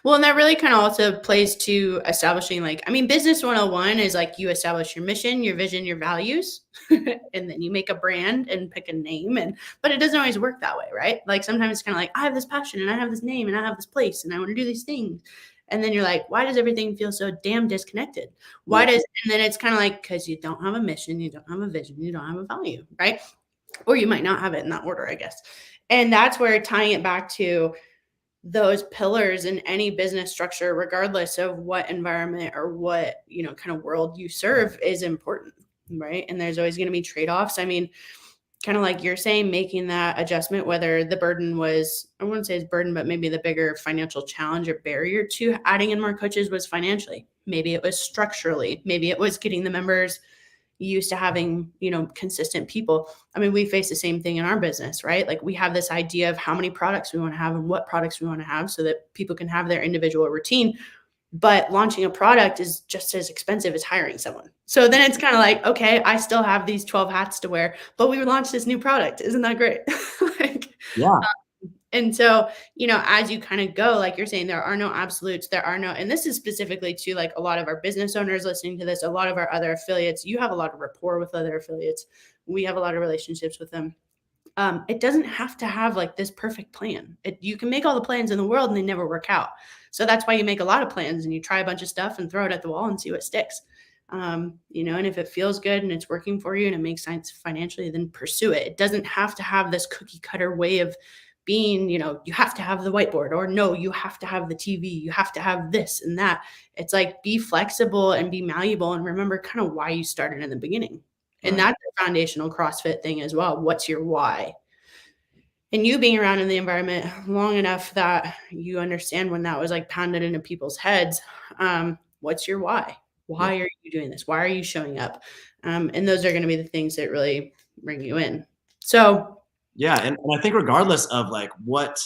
Well, and that really kind of also plays to establishing, business 101 is like you establish your mission, your vision, your values, and then you make a brand and pick a name. But it doesn't always work that way, right? Like sometimes it's kind of like, I have this passion and I have this name and I have this place and I want to do these things. And then you're like, why does everything feel so damn disconnected? And then it's kind of like, because you don't have a mission, you don't have a vision, you don't have a value, right? Or you might not have it in that order, I guess. And that's where tying it back to those pillars in any business structure, regardless of what environment or what, kind of world you serve, is important, right? And there's always going to be trade-offs. I mean, kind of like you're saying, making that adjustment, whether the burden was, I wouldn't say it's burden, but maybe the bigger financial challenge or barrier to adding in more coaches was financially. Maybe it was structurally. Maybe it was getting the members used to having, consistent people. I mean, we face the same thing in our business, right? Like we have this idea of how many products we want to have and what products we want to have so that people can have their individual routine. But launching a product is just as expensive as hiring someone. So then it's kind of like, okay, I still have these 12 hats to wear, but we launched this new product. Isn't that great? Yeah. And so, as you kind of go, like you're saying, there are no absolutes. And this is specifically to like a lot of our business owners listening to this, a lot of our other affiliates. You have a lot of rapport with other affiliates. We have a lot of relationships with them. It doesn't have to have like this perfect plan. You can make all the plans in the world and they never work out. So that's why you make a lot of plans and you try a bunch of stuff and throw it at the wall and see what sticks. And if it feels good and it's working for you and it makes sense financially, then pursue it. It doesn't have to have this cookie cutter way of being, you have to have the whiteboard, or no, you have to have the TV, you have to have this and that. It's like, be flexible and be malleable and remember kind of why you started in the beginning. And that's a foundational CrossFit thing as well. What's your why? And you being around in the environment long enough that you understand when that was like pounded into people's heads, what's your why? Why are you doing this? Why are you showing up? And those are going to be the things that really bring you in. So yeah, and I think regardless of like what,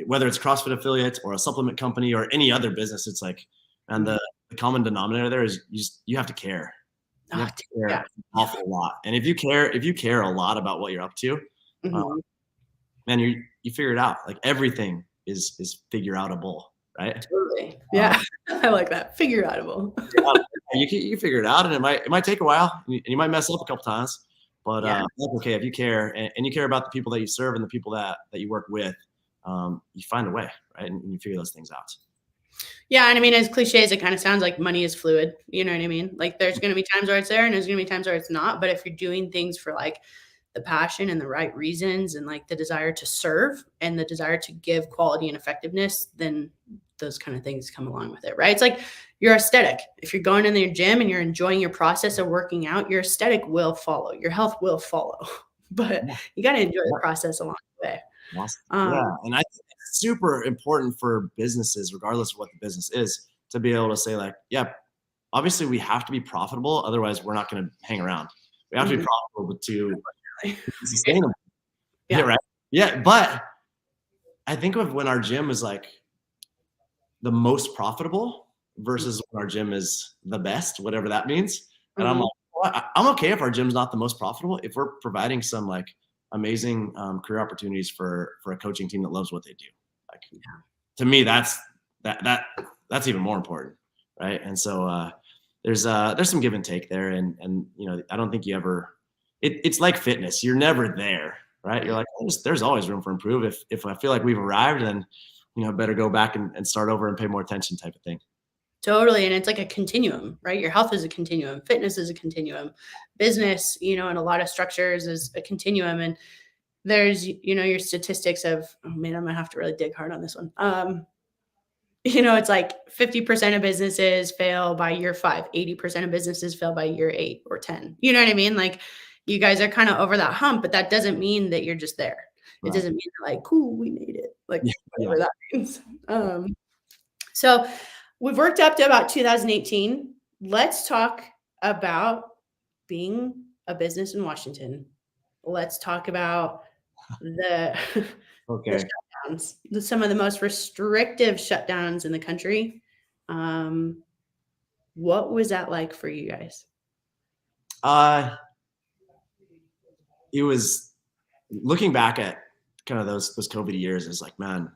whether it's CrossFit affiliates or a supplement company or any other business, it's like, and the common denominator there is you have to care. You have to care an awful lot. And if you care a lot about what you're up to, man, you figure it out. Like everything is figure outable, right? Totally. Yeah. I like that. Figure outable. You figure it out, and it might take a while, and you might mess up a couple times. But okay, if you care and you care about the people that you serve and the people that you work with, you find a way, right? And you figure those things out. Yeah. And I mean, as cliche as it kind of sounds, like money is fluid. You know what I mean? Like there's going to be times where it's there and there's going to be times where it's not. But if you're doing things for like the passion and the right reasons and like the desire to serve and the desire to give quality and effectiveness, then those kind of things come along with it, right? It's like your aesthetic. If you're going in your gym and you're enjoying your process of working out, your aesthetic will follow. Your health will follow. But you got to enjoy the process along the way. And I think it's super important for businesses, regardless of what the business is, to be able to say like, yeah, obviously we have to be profitable. Otherwise, we're not going to hang around. We have to be profitable to be sustainable. Yeah, right. Yeah, but I think of when our gym is like, the most profitable versus when our gym is the best, whatever that means. And I'm like, well, I'm okay if our gym's not the most profitable, if we're providing some like amazing career opportunities for a coaching team that loves what they do. Like, to me, that's even more important, right? And so there's some give and take there, and you know, I don't think you ever. It's like fitness. You're never there, right? You're like, there's always room for improve. If I feel like we've arrived, then you know, better go back and start over and pay more attention, type of thing. Totally. And it's like a continuum, right? Your health is a continuum. Fitness is a continuum. Business, you know, and a lot of structures is a continuum. And there's, you know, your statistics of, oh man, I'm going to have to really dig hard on this one. You know, it's like 50% of businesses fail by year 5, 80% of businesses fail by year 8 or 10. You know what I mean? Like, you guys are kind of over that hump, but that doesn't mean that you're just there. It doesn't mean like, cool, we made it. Like, whatever that means. So we've worked up to about 2018. Let's talk about being a business in Washington. Let's talk about the, the shutdowns, some of the most restrictive shutdowns in the country. What was that like for you guys? It was, looking back at kind of those COVID years, is like, man,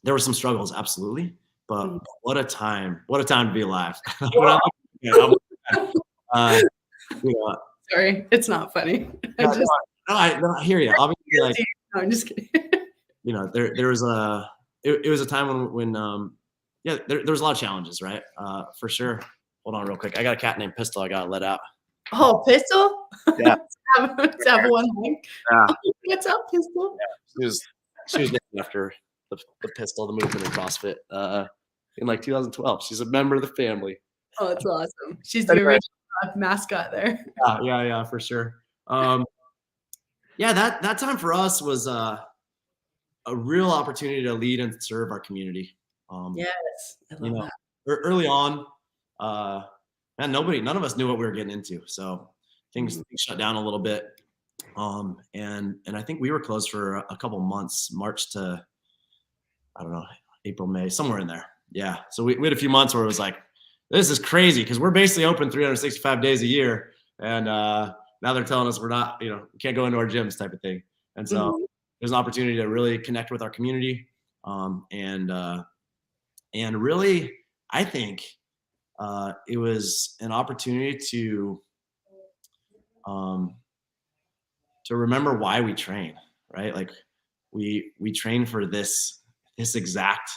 there were some struggles, absolutely. But what a time to be alive. You know, sorry, it's not funny. I hear you. Obviously, like, no, I'm just kidding. You know, there was it was a time when there was a lot of challenges, right? For sure. Hold on real quick. I got a cat named Pistol I gotta let out. Oh, Pistol? Yeah. Let's have one thing. Yeah. What's up, Pistol? Yeah. She was named after the Pistol, the movement in CrossFit, in like 2012. She's a member of the family. Oh, that's awesome. She's the original mascot there. Yeah, for sure. Yeah, that time for us was a real opportunity to lead and serve our community. Yes, I love that. Early on, man, none of us knew what we were getting into. So things shut down a little bit. And I think we were closed for a couple months, March to, I don't know, April, May, somewhere in there. Yeah. So we had a few months where it was like, this is crazy, because we're basically open 365 days a year. And now they're telling us we're not, we can't go into our gyms, type of thing. And so there's an opportunity to really connect with our community. And really, I think it was an opportunity to remember why we train, right? Like we train for this exact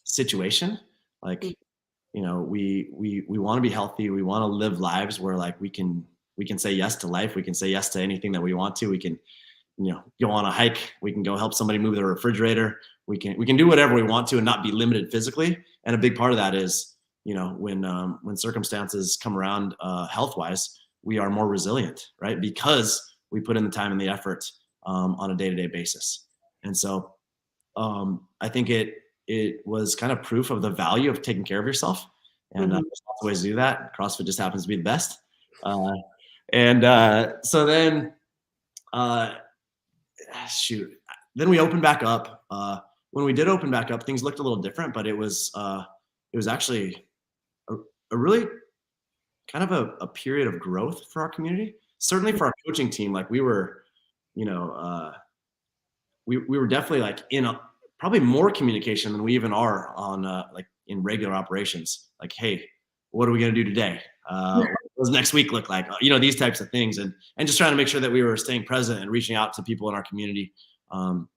situation. Like, we want to be healthy. We want to live lives where like we can say yes to life. We can say yes to anything that we want to. We can, go on a hike. We can go help somebody move their refrigerator. We can do whatever we want to and not be limited physically. And a big part of that is, when circumstances come around health-wise, we are more resilient, right? Because we put in the time and the effort on a day-to-day basis. And so I think it was kind of proof of the value of taking care of yourself. And there's lots of ways to do that. CrossFit just happens to be the best. So then, then we opened back up. When we did open back up, things looked a little different, but it was actually a really kind of a period of growth for our community. Certainly for our coaching team, like we were, we were definitely like in probably more communication than we even are on like in regular operations. Like, hey, what are we going to do today? What does next week look like? These types of things, and just trying to make sure that we were staying present and reaching out to people in our community, and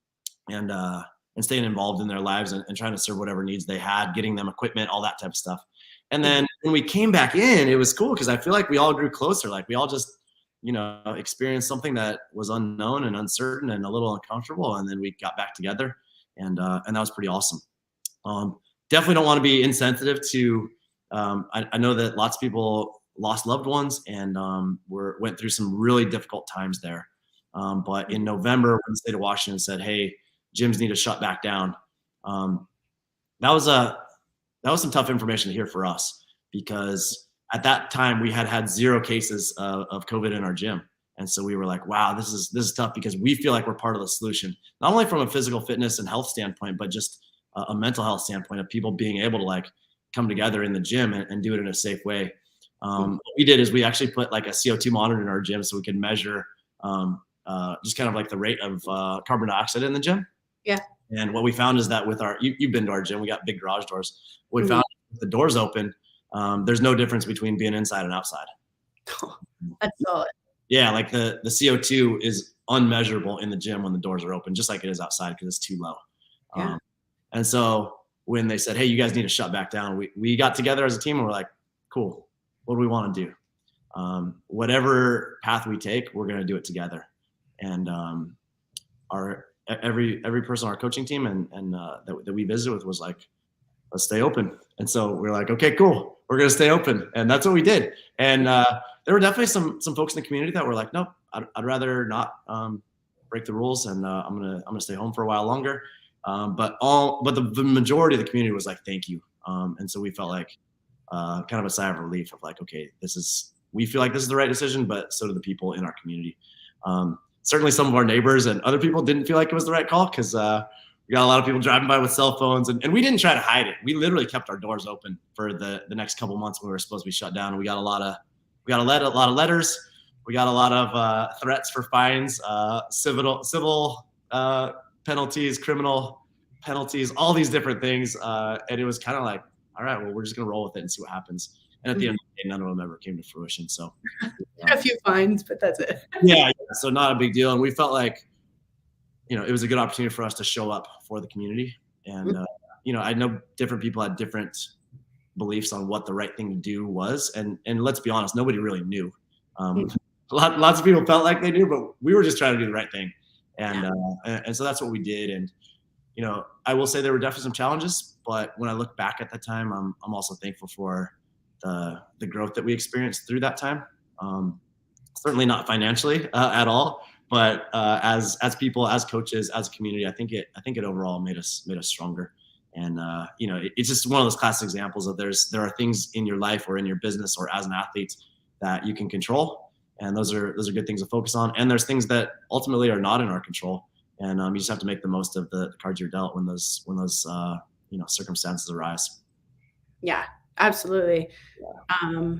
staying involved in their lives and trying to serve whatever needs they had, getting them equipment, all that type of stuff. And then when we came back in, it was cool because I feel like we all grew closer. Like we all just, experienced something that was unknown and uncertain and a little uncomfortable. And then we got back together, and that was pretty awesome. Definitely don't want to be insensitive to, I know that lots of people lost loved ones and went through some really difficult times there. But in November, when the state of Washington said, hey, gyms need to shut back down, that was some tough information to hear for us, because at that time we had 0 cases of COVID in our gym. And so we were like, wow, this is tough, because we feel like we're part of the solution, not only from a physical fitness and health standpoint, but just a mental health standpoint of people being able to like come together in the gym and do it in a safe way. What we did is we actually put like a CO2 monitor in our gym so we could measure just kind of like the rate of carbon dioxide in the gym. Yeah. And what we found is that with you've been to our gym, we got big garage doors. What we found with the doors open, there's no difference between being inside and outside. That's solid. Yeah, like the CO2 is unmeasurable in the gym when the doors are open, just like it is outside because it's too low. Yeah. And so when they said, hey, you guys need to shut back down, we got together as a team and we're like, cool, what do we want to do? Whatever path we take, we're going to do it together. And every person on our coaching team and that we visited with was like, let's stay open. And so we're like, okay, cool, we're going to stay open. And that's what we did. And there were definitely some folks in the community that were like, nope, I'd rather not break the rules, and I'm gonna stay home for a while longer. But the majority of the community was like, thank you. And so we felt like kind of a sigh of relief of like, okay, we feel like this is the right decision, but so do the people in our community. Certainly some of our neighbors and other people didn't feel like it was the right call because we got a lot of people driving by with cell phones, and we didn't try to hide it. We literally kept our doors open for the next couple months when we were supposed to be shut down. We got a lot of letters. We got a lot of threats for fines, civil penalties, criminal penalties, all these different things. And it was kind of like, all right, well, we're just going to roll with it and see what happens. And at the end of the day, none of them ever came to fruition. So a few fines, but that's it. Yeah. So not a big deal. And we felt like, it was a good opportunity for us to show up for the community. And, I know different people had different beliefs on what the right thing to do was. And let's be honest, nobody really knew. Lots of people felt like they knew, but we were just trying to do the right thing. And so that's what we did. And, I will say there were definitely some challenges, but when I look back at that time, I'm also thankful for the growth that we experienced through that time. Certainly not financially at all, but as people, as coaches, as a community, I think it overall made us stronger. And it's just one of those classic examples of there are things in your life or in your business or as an athlete that you can control, and those are good things to focus on. And there's things that ultimately are not in our control, and you just have to make the most of the cards you're dealt when those circumstances arise. Yeah, absolutely. Yeah.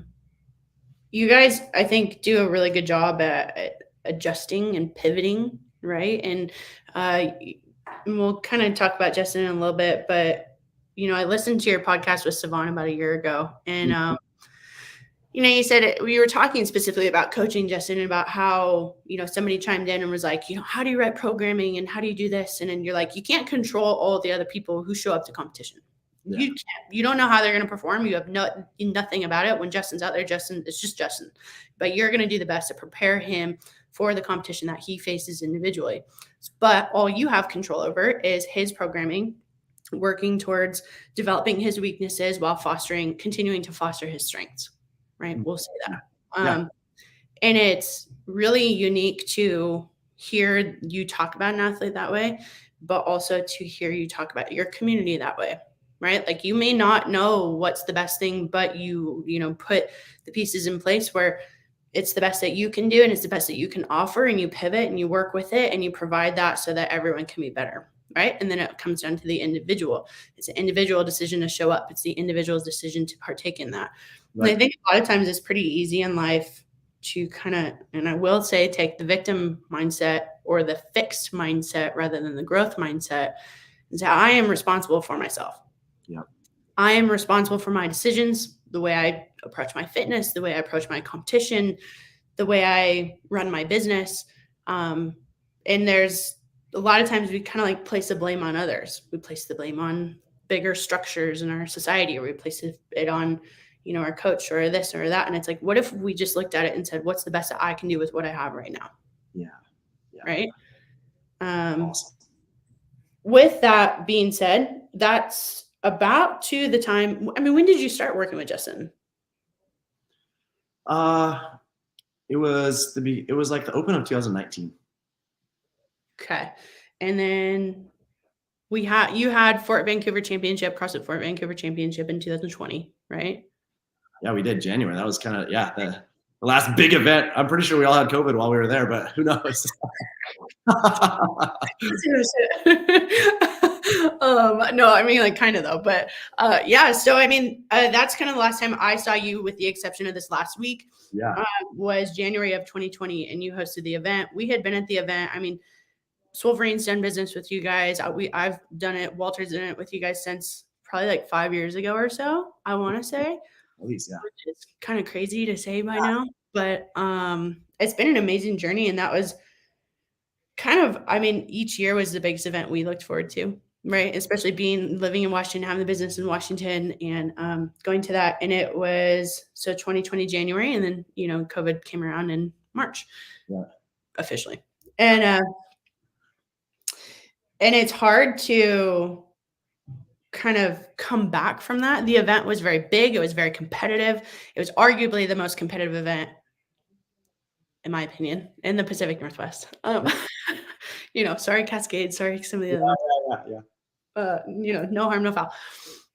You guys, I think, do a really good job at adjusting and pivoting, right? And we'll kind of talk about Justin in a little bit, but, I listened to your podcast with Savon about a year ago. And, you said we were talking specifically about coaching, Justin, about how, somebody chimed in and was like, how do you write programming and how do you do this? And then you're like, you can't control all the other people who show up to competition. Yeah. You can't. You don't know how they're going to perform. You have nothing about it. When Justin's out there, it's just Justin. But you're going to do the best to prepare him for the competition that he faces individually. But all you have control over is his programming, working towards developing his weaknesses while continuing to foster his strengths, right? We'll say that. And it's really unique to hear you talk about an athlete that way, but also to hear you talk about your community that way, right? Like, you may not know what's the best thing, but you put the pieces in place where it's the best that you can do and it's the best that you can offer, and you pivot and you work with it and you provide that so that everyone can be better, right? And then it comes down to the individual. It's an individual decision to show up. It's the individual's decision to partake in that. Right. And I think a lot of times it's pretty easy in life to kind of, and I will say, take the victim mindset or the fixed mindset rather than the growth mindset. And so I am responsible for myself. Yeah. I am responsible for my decisions, the way I approach my fitness, the way I approach my competition, the way I run my business. And there's a lot of times we kind of like place the blame on others. We place the blame on bigger structures in our society, or we place it on, our coach or this or that. And it's like, what if we just looked at it and said, what's the best that I can do with what I have right now? Yeah. Right. Awesome. With that being said, that's about to the time. I mean, when did you start working with Justin? It was like the open of 2019. Okay. And then you had Fort Vancouver Championship, CrossFit Fort Vancouver Championship in 2020, right? Yeah, we did January. That was kind of, the last big event. I'm pretty sure we all had COVID while we were there, but who knows? No, I mean, like, kind of though, but yeah. So I mean, that's kind of the last time I saw you, with the exception of this last week. Yeah. Was January of 2020, and you hosted the event. We had been at the event. I mean, Swolverine's done business with you guys. I've done it. Walter's done it with you guys since probably like 5 years ago or so, I want to say. At least, yeah. It's kind of crazy to say by now, but it's been an amazing journey, and that was kind of, I mean, each year was the biggest event we looked forward to, right? Especially living in Washington, having the business in Washington, and going to that. And it was 2020 January, and then COVID came around in March, officially, and it's hard to kind of come back from that. The event was very big. It was very competitive. It was arguably the most competitive event, in my opinion, in the Pacific Northwest. Sorry, Cascade. Sorry, some of the other ones. No harm, no foul.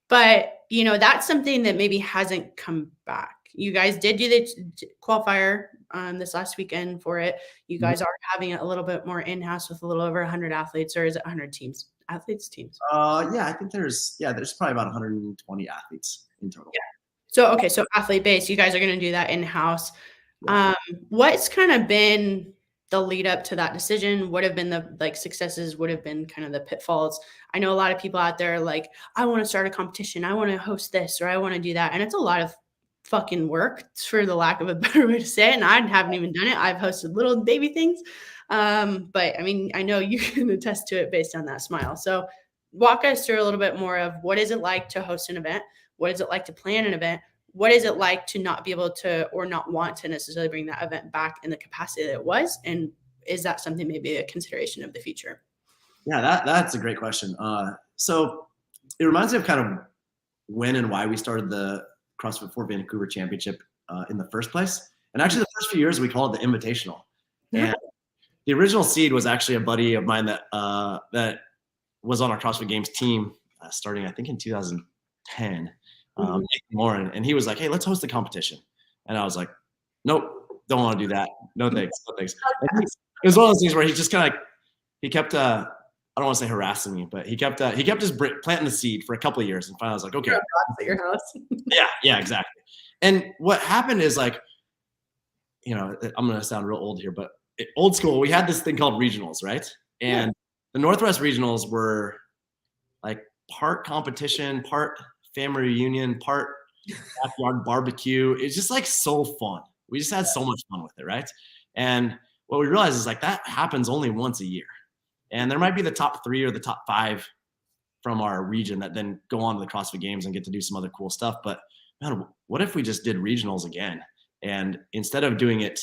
But, that's something that maybe hasn't come back. You guys did do the qualifier this last weekend for it. You guys are having it a little bit more in-house with a little over 100 athletes, or is it 100 teams? Athletes, teams? Yeah, I think there's probably about 120 athletes in total. Yeah. So athlete base, you guys are going to do that in-house. Yeah. What's kind of been the lead up to that decision? What have been the successes? What have been kind of the pitfalls? I know a lot of people out there are like, I want to start a competition. I want to host this, or I want to do that. And it's a lot of fucking work, for the lack of a better way to say it. And I haven't even done it. I've hosted little baby things. But I mean, I know you can attest to it based on that smile. So walk us through a little bit more of what is it like to host an event? What is it like to plan an event? What is it like to not be able to, or not want to necessarily bring that event back in the capacity that it was? And is that something maybe a consideration of the future? Yeah, that's a great question. So it reminds me of kind of when and why we started the CrossFit for Vancouver Championship in the first place. And actually the first few years we called it the Invitational. Yeah. And the original seed was actually a buddy of mine that was on our CrossFit Games team starting, I think, in 2010. Lauren, and he was like, "Hey, let's host the competition." And I was like, "Nope, don't want to do that. No thanks, no thanks." It was one of those things where he just kind of he kept I don't want to say harassing me, but he kept just planting the seed for a couple of years, and finally I was like, "Okay." At your house. Yeah, exactly. And what happened is, like, I'm gonna sound real old here, but old school, we had this thing called regionals, right? And the Northwest regionals were like part competition, part family reunion, part backyard barbecue. It's just like so fun. We just had so much fun with it, right? And what we realized is like that happens only once a year. And there might be the top 3 or the top 5 from our region that then go on to the CrossFit Games and get to do some other cool stuff. But man, what if we just did regionals again? And instead of doing it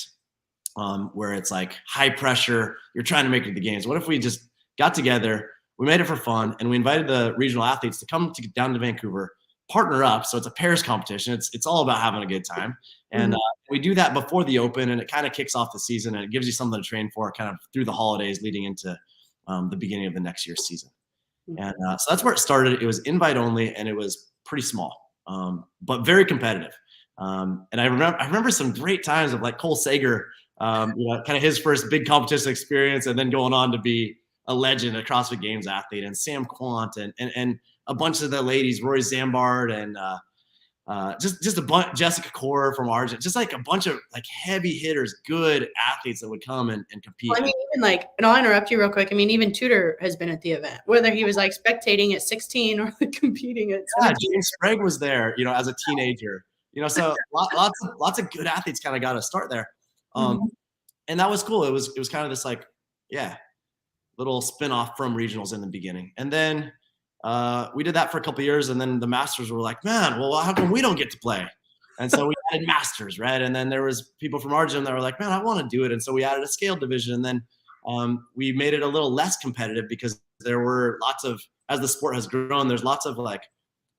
where it's like high pressure, you're trying to make it to the games, what if we just got together, we made it for fun, and we invited the regional athletes to come down to Vancouver, partner up. So it's a pairs competition. It's all about having a good time. And we do that before the open, and it kind of kicks off the season, and it gives you something to train for kind of through the holidays leading into the beginning of the next year's season. And so that's where it started. It was invite only, and it was pretty small, but very competitive. And I remember some great times of like Cole Sager, kind of his first big competition experience, and then going on to be a legend, a CrossFit Games athlete, and Sam Quant and a bunch of the ladies, Roy Zambard, and just a bunch, Jessica Core from Argent, just like a bunch of like heavy hitters, good athletes that would come and compete. Well, I mean, even and I'll interrupt you real quick. I mean, even Tudor has been at the event, whether he was like spectating at 16 or competing at 17. Yeah, James Sprague was there, as a teenager. So lots of good athletes kind of got to start there. And that was cool. It was kind of this little spin-off from regionals in the beginning. And then we did that for a couple of years, and then the masters were like, man, well, how come we don't get to play? And so we added masters, right? And then there was people from our gym that were like, man, I want to do it. And so we added a scale division, and then we made it a little less competitive because there were lots of, as the sport has grown, there's lots of like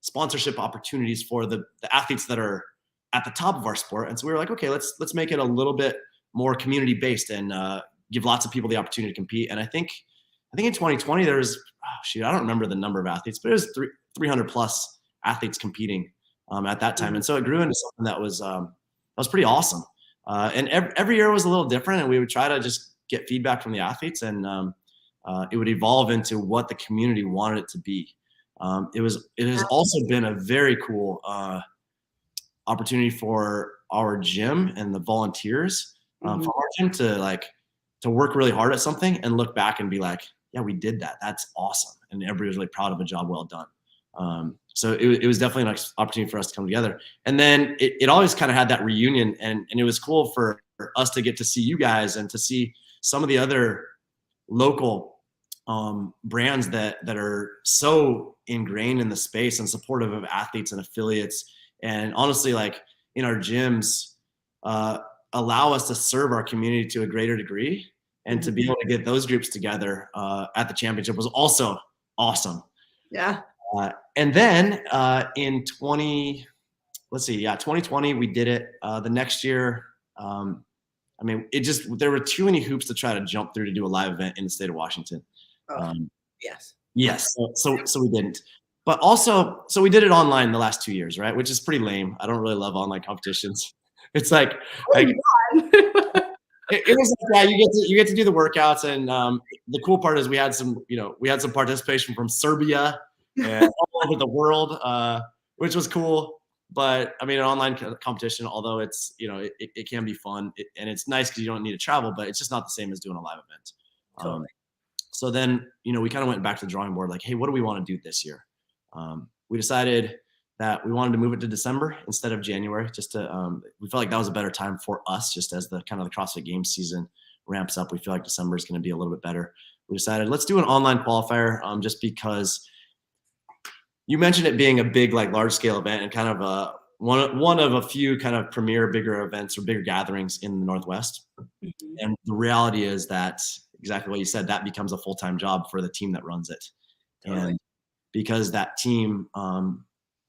sponsorship opportunities for the athletes that are at the top of our sport. And so we were like, okay, let's make it a little bit more community based and give lots of people the opportunity to compete. And I think in 2020 there was, I don't remember the number of athletes, but it was 300 plus athletes competing at that time. And so it grew into something that was pretty awesome. And every year was a little different, and we would try to just get feedback from the athletes. And it would evolve into what the community wanted it to be. It has also been a very cool opportunity for our gym and the volunteers from our gym to work really hard at something and look back and be like, yeah, we did that. That's awesome. And everybody was really proud of a job well done. So it was definitely an opportunity for us to come together. And then it always kind of had that reunion, and it was cool for us to get to see you guys and to see some of the other local brands that are so ingrained in the space and supportive of athletes and affiliates. And honestly, like in our gyms, allow us to serve our community to a greater degree, and to be able to get those groups together at the championship was also awesome. Yeah. And then in 2020, we did it. The next year, I mean, there were too many hoops to try to jump through to do a live event in the state of Washington. Yes. Yes. So we didn't. But also, so we did it online the last 2 years, right? Which is pretty lame. I don't really love online competitions. It's like it was like, yeah, you get to do the workouts, and the cool part is we had some participation from Serbia and all over the world, which was cool. But I mean, an online competition, although it's it can be fun, and it's nice because you don't need to travel, but it's just not the same as doing a live event. Totally. So then we kind of went back to the drawing board, like, hey, what do we want to do this year? We decided that we wanted to move it to December instead of January, just to we felt like that was a better time for us, just as the kind of the CrossFit Games season ramps up. We feel like December is going to be a little bit better. We decided let's do an online qualifier, just because you mentioned it being a big, like, large scale event and kind of one of a few kind of premier bigger events or bigger gatherings in the Northwest. And the reality is that exactly what you said, that becomes a full-time job for the team that runs it. Totally. And because that team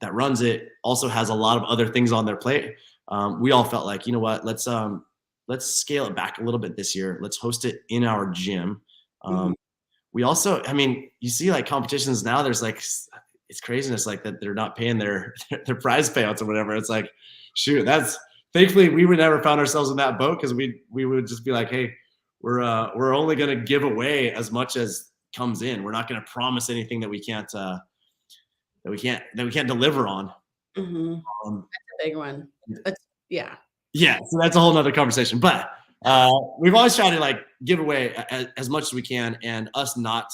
that runs it also has a lot of other things on their plate, we all felt like, you know what, let's scale it back a little bit this year. Let's host it in our gym. We also, I mean, you see like competitions now, there's like, it's craziness like that they're not paying their prize payouts or whatever. It's like, shoot, thankfully we would never found ourselves in that boat, because we would just be like, hey, we're only going to give away as much as comes in. We're not going to promise anything that we can't deliver on. That's a big one. Yeah. So that's a whole nother conversation, but we've always tried to like give away as much as we can, and us not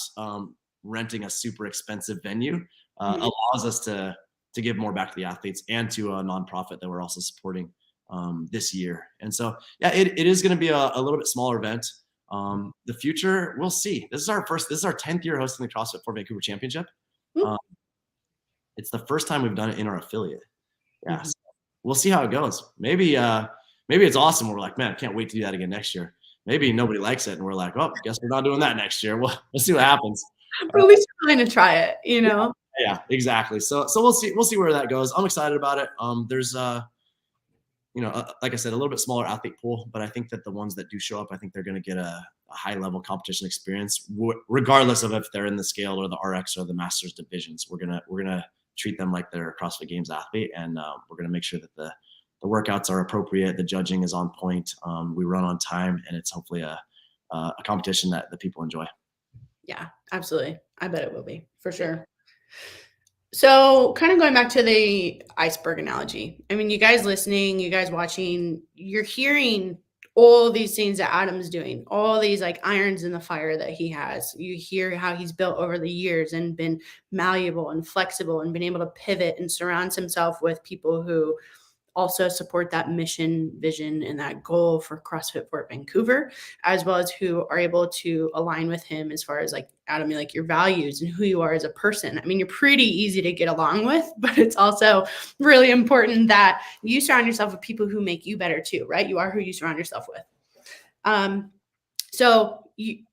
renting a super expensive venue allows us to give more back to the athletes and to a nonprofit that we're also supporting this year. And so, yeah, it is going to be a little bit smaller event. The future, we'll see. This is our 10th year hosting the CrossFit for Vancouver Championship. It's the first time we've done it in our affiliate. Yeah. So we'll see how it goes. Maybe it's awesome. We're like, man, I can't wait to do that again next year. Maybe nobody likes it, and we're like, oh, guess we're not doing that next year. We'll see what happens. But at least you're trying to try it, Yeah, exactly. So we'll see where that goes. I'm excited about it. There's like I said, a little bit smaller athlete pool, but I think that the ones that do show up, I think they're going to get a high level competition experience, regardless of if they're in the scale or the RX or the Masters divisions. We're gonna treat them like they're a CrossFit Games athlete, and we're gonna make sure that the workouts are appropriate, the judging is on point, we run on time, and it's hopefully a competition that the people enjoy. Yeah, absolutely. I bet it will be, for sure. So kind of going back to the iceberg analogy. I mean, you guys listening, you guys watching, you're hearing all these things that Adam's doing, all these like irons in the fire that he has. You hear how he's built over the years and been malleable and flexible and been able to pivot and surrounds himself with people who also support that mission, vision, and that goal for CrossFit Fort Vancouver, as well as who are able to align with him as far as like, Adam, like your values and who you are as a person. I mean, you're pretty easy to get along with, but it's also really important that you surround yourself with people who make you better too, right? You are who you surround yourself with.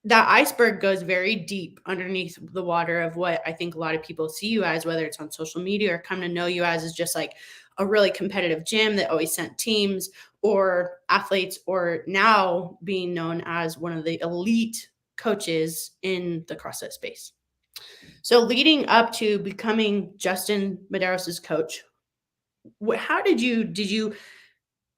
That iceberg goes very deep underneath the water of what I think a lot of people see you as, whether it's on social media or come to know you as, is just like a really competitive gym that always sent teams or athletes, or now being known as one of the elite coaches in the CrossFit space. So leading up to becoming Justin Medeiros' coach, how did you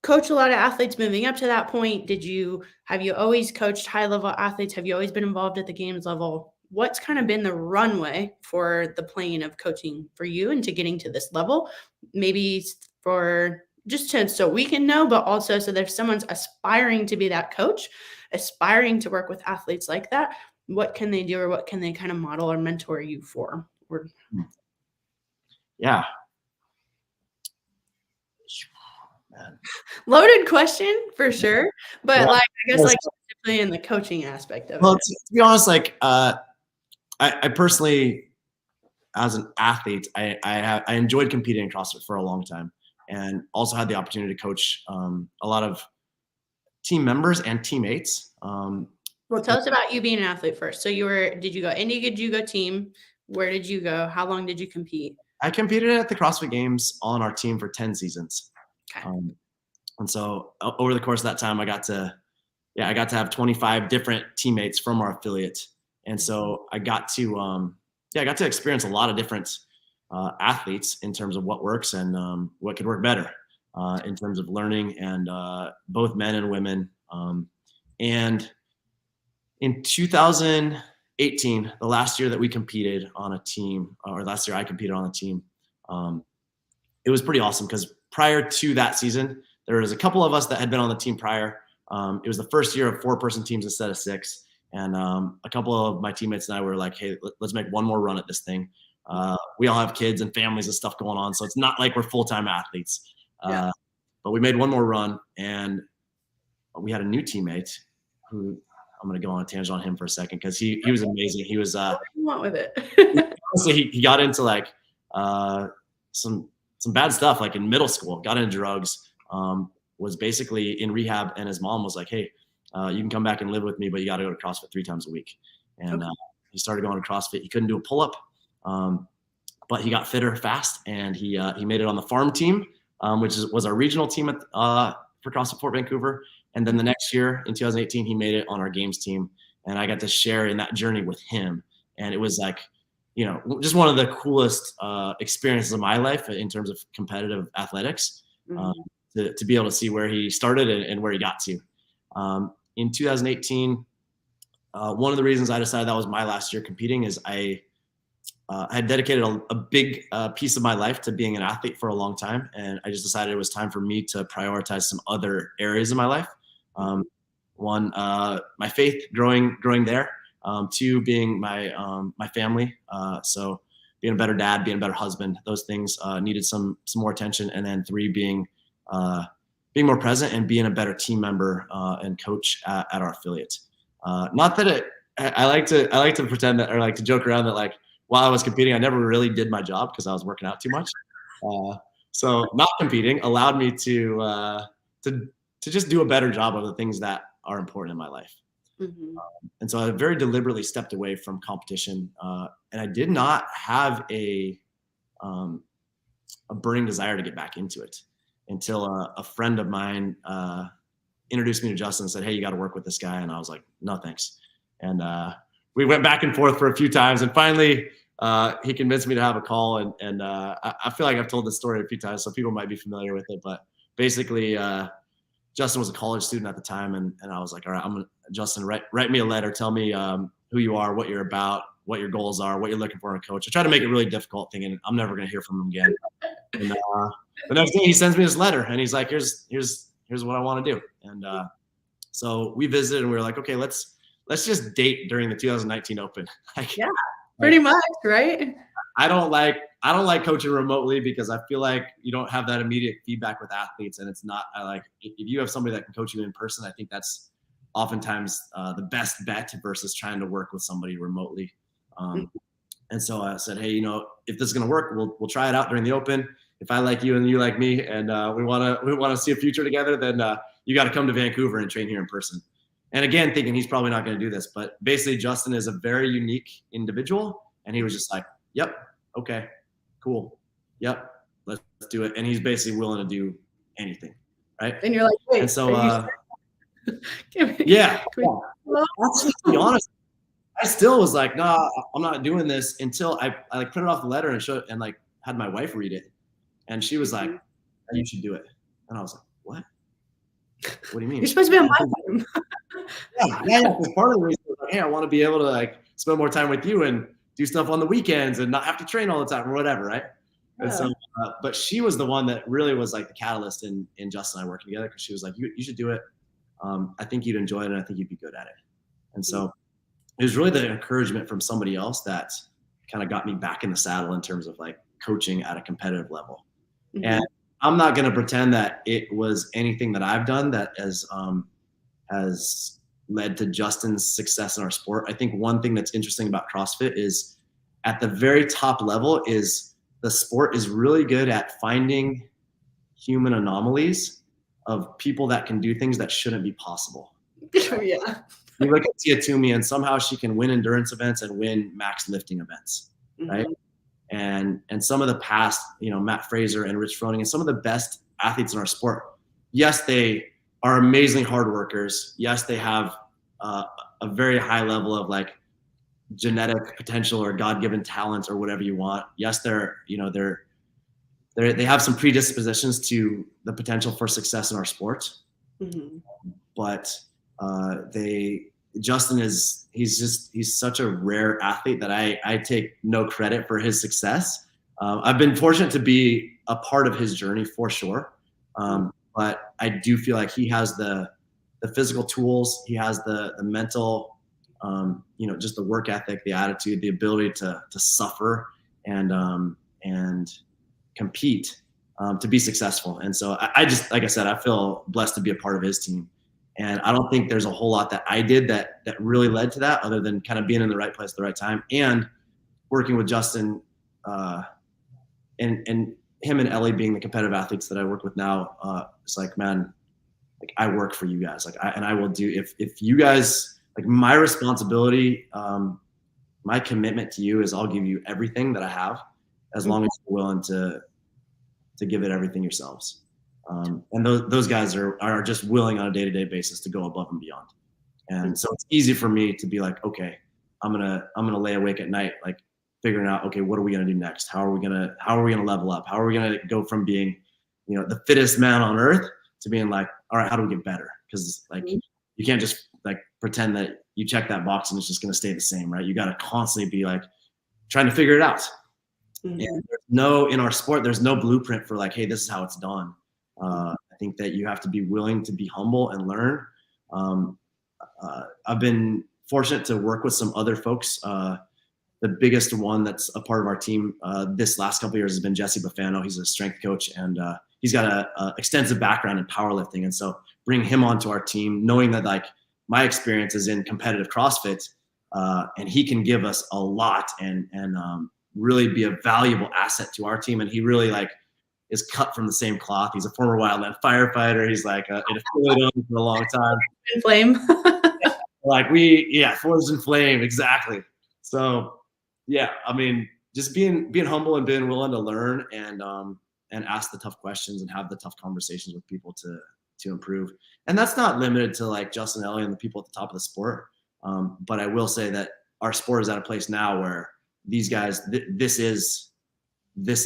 coach a lot of athletes moving up to that point? Have you always coached high level athletes? Have you always been involved at the games level? What's kind of been the runway for the plane of coaching for you into getting to this level? Maybe so we can know, but also so that if someone's aspiring to be that coach, aspiring to work with athletes like that, what can they do, or what can they kind of model or mentor you for? Yeah. Loaded question for sure, but Yeah. I guess specifically in the coaching aspect of Well, it. to be honest, I personally, as an athlete, I enjoyed competing in CrossFit for a long time, and also had the opportunity to coach a lot of team members and teammates. Well, tell us about you being an athlete first. So did you go indie? Did you go team? Where did you go? How long did you compete? I competed at the CrossFit Games on our team for 10 seasons. Okay. And so over the course of that time, I got to have 25 different teammates from our affiliate. And so I got to experience a lot of different athletes in terms of what works and what could work better in terms of learning, and both men and women. And in 2018, the last year that we competed on a team, or last year I competed on a team, it was pretty awesome because prior to that season, there was a couple of us that had been on the team prior. It was the first year of 4-person teams instead of 6. And a couple of my teammates and I were like, hey, let's make one more run at this thing. We all have kids and families and stuff going on, so it's not like we're full-time athletes. But we made one more run, and we had a new teammate who, I'm going to go on a tangent on him for a second because he was amazing. He was what do you want with it? honestly, he got into like some bad stuff, like in middle school, got into drugs, was basically in rehab, and his mom was like, hey, you can come back and live with me, but you got to go to CrossFit 3 times a week. And he started going to CrossFit. He couldn't do a pull-up, but he got fitter fast, and he made it on the farm team, which was our regional team for CrossFit Fort Vancouver. And then the next year in 2018, he made it on our games team, and I got to share in that journey with him. And it was like, just one of the coolest experiences of my life in terms of competitive athletics, to be able to see where he started and where he got to. In 2018, one of the reasons I decided that was my last year competing is I had dedicated a big piece of my life to being an athlete for a long time. And I just decided it was time for me to prioritize some other areas of my life. One, my faith growing there. 2, being my family. So being a better dad, being a better husband, those things needed some more attention. And then 3, being more present and being a better team member and coach at our affiliate. Not that I like to pretend that, or like to joke around that, like, while I was competing, I never really did my job because I was working out too much. So not competing allowed me to just do a better job of the things that are important in my life. And so I very deliberately stepped away from competition, and I did not have a burning desire to get back into it until a friend of mine introduced me to Justin and said, hey, you got to work with this guy. And I was like, no, thanks. And we went back and forth for a few times, and finally he convinced me to have a call. And I feel like I've told this story a few times, so people might be familiar with it. But basically, Justin was a college student at the time, and I was like, all right, Justin, write me a letter. Tell me who you are, what you're about, what your goals are, what you're looking for in a coach. I tried to make it really difficult, thinking I'm never going to hear from him again. And the next day he sends me this letter, and he's like, here's what I want to do. And so we visited, and we were like, okay, let's just date during the 2019 Open. Yeah, pretty much, right? I don't like coaching remotely because I feel like you don't have that immediate feedback with athletes, and it's not. If you have somebody that can coach you in person, I think that's oftentimes the best bet versus trying to work with somebody remotely. And so I said, hey, if this is going to work, we'll try it out during the Open. If I like you and you like me, and we want to see a future together, then you got to come to Vancouver and train here in person. And again, thinking he's probably not going to do this, but basically Justin is a very unique individual, and he was just like, yep, okay, cool, yep, let's do it. And he's basically willing to do anything, right? And you're like, wait. And so, yeah. To be honest, I still was like, nah, I'm not doing this until I like printed off the letter and showed, and like had my wife read it, and she was like, you should do it. And I was like, what? What do you mean? You're supposed to be on my team. Yeah. Because part of the reason was like, hey, I want to be able to like spend more time with you and do stuff on the weekends and not have to train all the time or whatever, right? And so, but she was the one that really was like the catalyst in Justin and I working together, because she was like, you should do it. I think you'd enjoy it, and I think you'd be good at it. And so it was really the encouragement from somebody else that kind of got me back in the saddle in terms of like coaching at a competitive level. Mm-hmm. And I'm not going to pretend that it was anything that I've done that has led to Justin's success in our sport. I think one thing that's interesting about CrossFit is at the very top level is the sport is really good at finding human anomalies of people that can do things that shouldn't be possible. Right? Yeah. You look at Tia Toomey and somehow she can win endurance events and win max lifting events, right? And some of the past, Matt Fraser and Rich Froning and some of the best athletes in our sport, yes, they are amazing hard workers. Yes, they have a very high level of like genetic potential or God-given talent or whatever you want. Yes, they have some predispositions to the potential for success in our sport. Mm-hmm. But Justin he's such a rare athlete that I take no credit for his success. I've been fortunate to be a part of his journey for sure. But I do feel like he has the physical tools, he has the mental, just the work ethic, the attitude, the ability to suffer and compete to be successful. And so I just, like I said, I feel blessed to be a part of his team. And I don't think there's a whole lot that I did that really led to that, other than kind of being in the right place at the right time and working with Justin and him and Ellie being the competitive athletes that I work with now. It's like, man, like I work for you guys. Like I will do, if you guys, like my responsibility, my commitment to you is I'll give you everything that I have as long as you're willing to give it everything yourselves. And those guys are just willing on a day-to-day basis to go above and beyond. And so it's easy for me to be like, okay, I'm gonna lay awake at night, like figuring out, okay, what are we gonna do next? How are we gonna level up? How are we gonna go from being, the fittest man on earth to being like, all right, how do we get better? Because like you can't just like pretend that you check that box and it's just gonna stay the same, right? You got to constantly be like trying to figure it out. Mm-hmm. And in our sport, there's no blueprint for like, hey, this is how it's done. I think that you have to be willing to be humble and learn. I've been fortunate to work with some other folks. The biggest one that's a part of our team this last couple of years has been Jesse Bufano. He's a strength coach, and he's got a extensive background in powerlifting. And so bring him onto our team, knowing that like my experience is in competitive CrossFit, and he can give us a lot and really be a valuable asset to our team. And he really like is cut from the same cloth. He's a former wildland firefighter. He's like an affiliate for a long time. In flame. Like forged in flame, exactly. So yeah, I mean, just being humble and being willing to learn and ask the tough questions and have the tough conversations with people to improve. And that's not limited to like Justin Elliott and the people at the top of the sport. But I will say that our sport is at a place now where these guys, this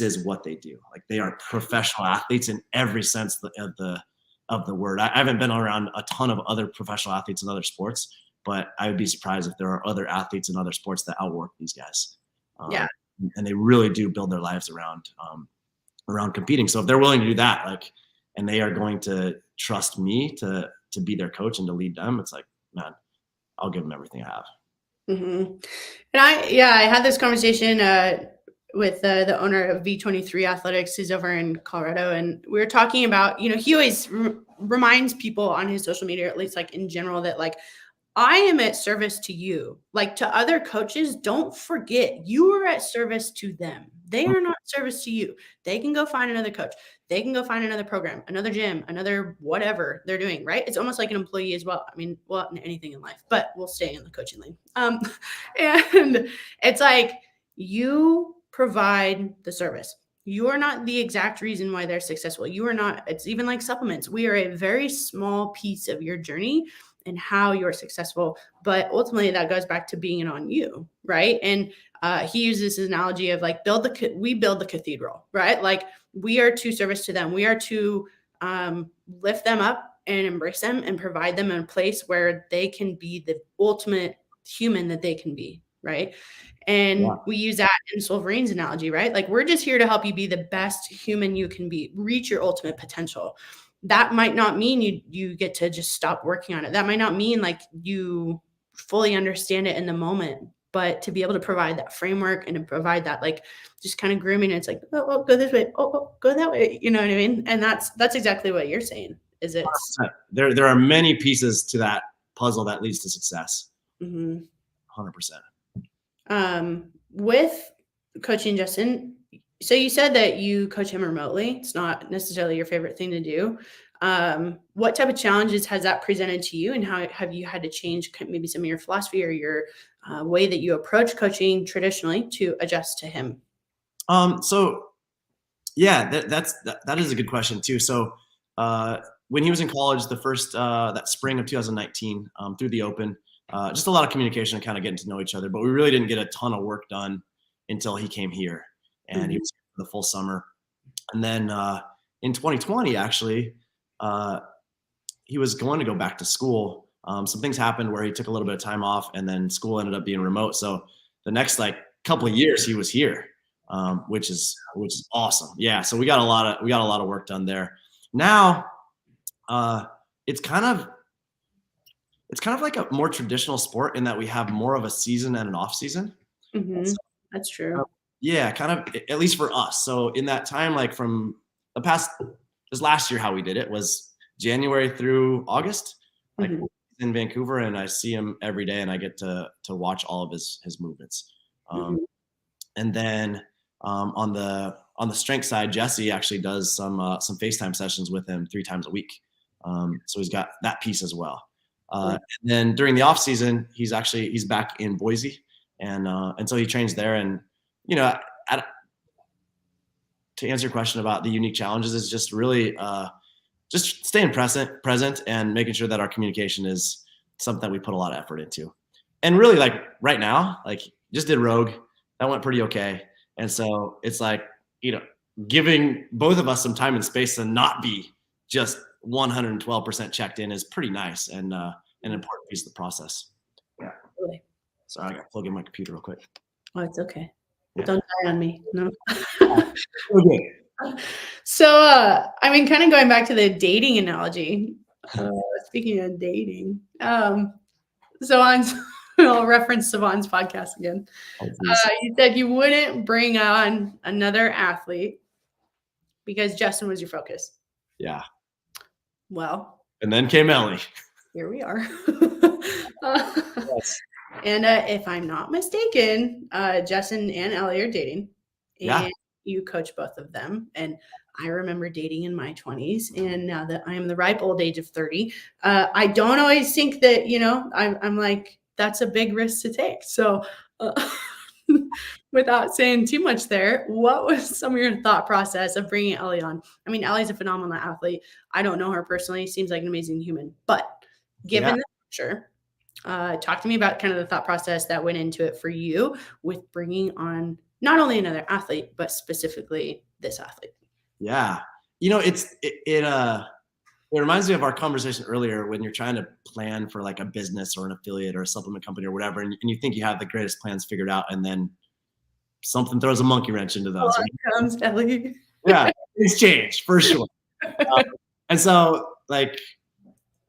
is what they do. Like they are professional athletes in every sense of the word. I haven't been around a ton of other professional athletes in other sports, but I would be surprised if there are other athletes in other sports that outwork these guys. And they really do build their lives around competing. So if they're willing to do that, like, and they are going to trust me to be their coach and to lead them, it's like, man, I'll give them everything I have. Mm-hmm. And I had this conversation with the owner of V23 Athletics. He's over in Colorado, and we were talking about, he always reminds people on his social media, at least like in general, that like I am at service to you. Like to other coaches, don't forget you are at service to them. They are not service to you. They can go find another coach. They can go find another program, another gym, another whatever they're doing, right? It's almost like an employee as well. I mean, well, anything in life, but we'll stay in the coaching lane. And it's like you provide the service. You are not the exact reason why they're successful. You are not, it's even like supplements. We are a very small piece of your journey and how you're successful. But ultimately that goes back to being on you, right? And he uses this analogy of like we build the cathedral, right? Like we are to service to them. We are to lift them up and embrace them and provide them in a place where they can be the ultimate human that they can be, right? And we use that in Swolverine's analogy, right? Like, we're just here to help you be the best human you can be, reach your ultimate potential. That might not mean you get to just stop working on it. That might not mean like you fully understand it in the moment, but to be able to provide that framework and to provide that, like, just kind of grooming, it's like, oh, go this way, oh, go that way. You know what I mean? And that's exactly what you're saying. Is it? There are many pieces to that puzzle that leads to success. 100%. With coaching Justin, so you said that you coach him remotely. It's not necessarily your favorite thing to do. What type of challenges has that presented to you, and how have you had to change maybe some of your philosophy or your way that you approach coaching traditionally to adjust to him? So yeah, that is a good question too. So when he was in college, the first that spring of 2019, through the Open, just a lot of communication and kind of getting to know each other, but we really didn't get a ton of work done until he came here, and he was here for the full summer. And then in 2020, actually, he was going to go back to school. Some things happened where he took a little bit of time off, and then school ended up being remote. So the next like couple of years he was here, which is awesome. Yeah. So we got a lot of work done there. Now it's kind of like a more traditional sport in that we have more of a season and an off season. So, that's true. Yeah, kind of, at least for us. So in that time, like from the past, this last year, how we did it was January through August, like in Vancouver, and I see him every day, and I get to watch all of his movements. And then on the strength side, Jesse actually does some FaceTime sessions with him 3 times a week. So he's got that piece as well. And then during the off season, he's back in Boise, and so he trains there. And to answer your question about the unique challenges, is just really just staying present and making sure that our communication is something that we put a lot of effort into. And really, like right now, like just did Rogue, that went pretty okay. And so it's like, giving both of us some time and space to not be just 112% checked in is pretty nice, and an important piece of the process. Yeah. Really? Sorry, I got to plug in my computer real quick. Oh, it's okay. Yeah. Don't die on me. No. Okay. So, kind of going back to the dating analogy. Speaking of dating, so I'll reference Savon's podcast again. You said you wouldn't bring on another athlete because Justin was your focus. Yeah. Well. And then came Ellie. Here we are. Yes. And if I'm not mistaken, Justin and Ellie are dating. And you coach both of them. And I remember dating in my 20s. And now that I am the ripe old age of 30, I don't always think that, I'm like, that's a big risk to take. So without saying too much there, what was some of your thought process of bringing Ellie on? Ellie's a phenomenal athlete. I don't know her personally. Seems like an amazing human. But given the picture, talk to me about kind of the thought process that went into it for you with bringing on not only another athlete, but specifically this athlete. Yeah. It reminds me of our conversation earlier when you're trying to plan for like a business or an affiliate or a supplement company or whatever, and you think you have the greatest plans figured out, and then something throws a monkey wrench into those. Here comes Ellie. Yeah, things change for sure. And so, like,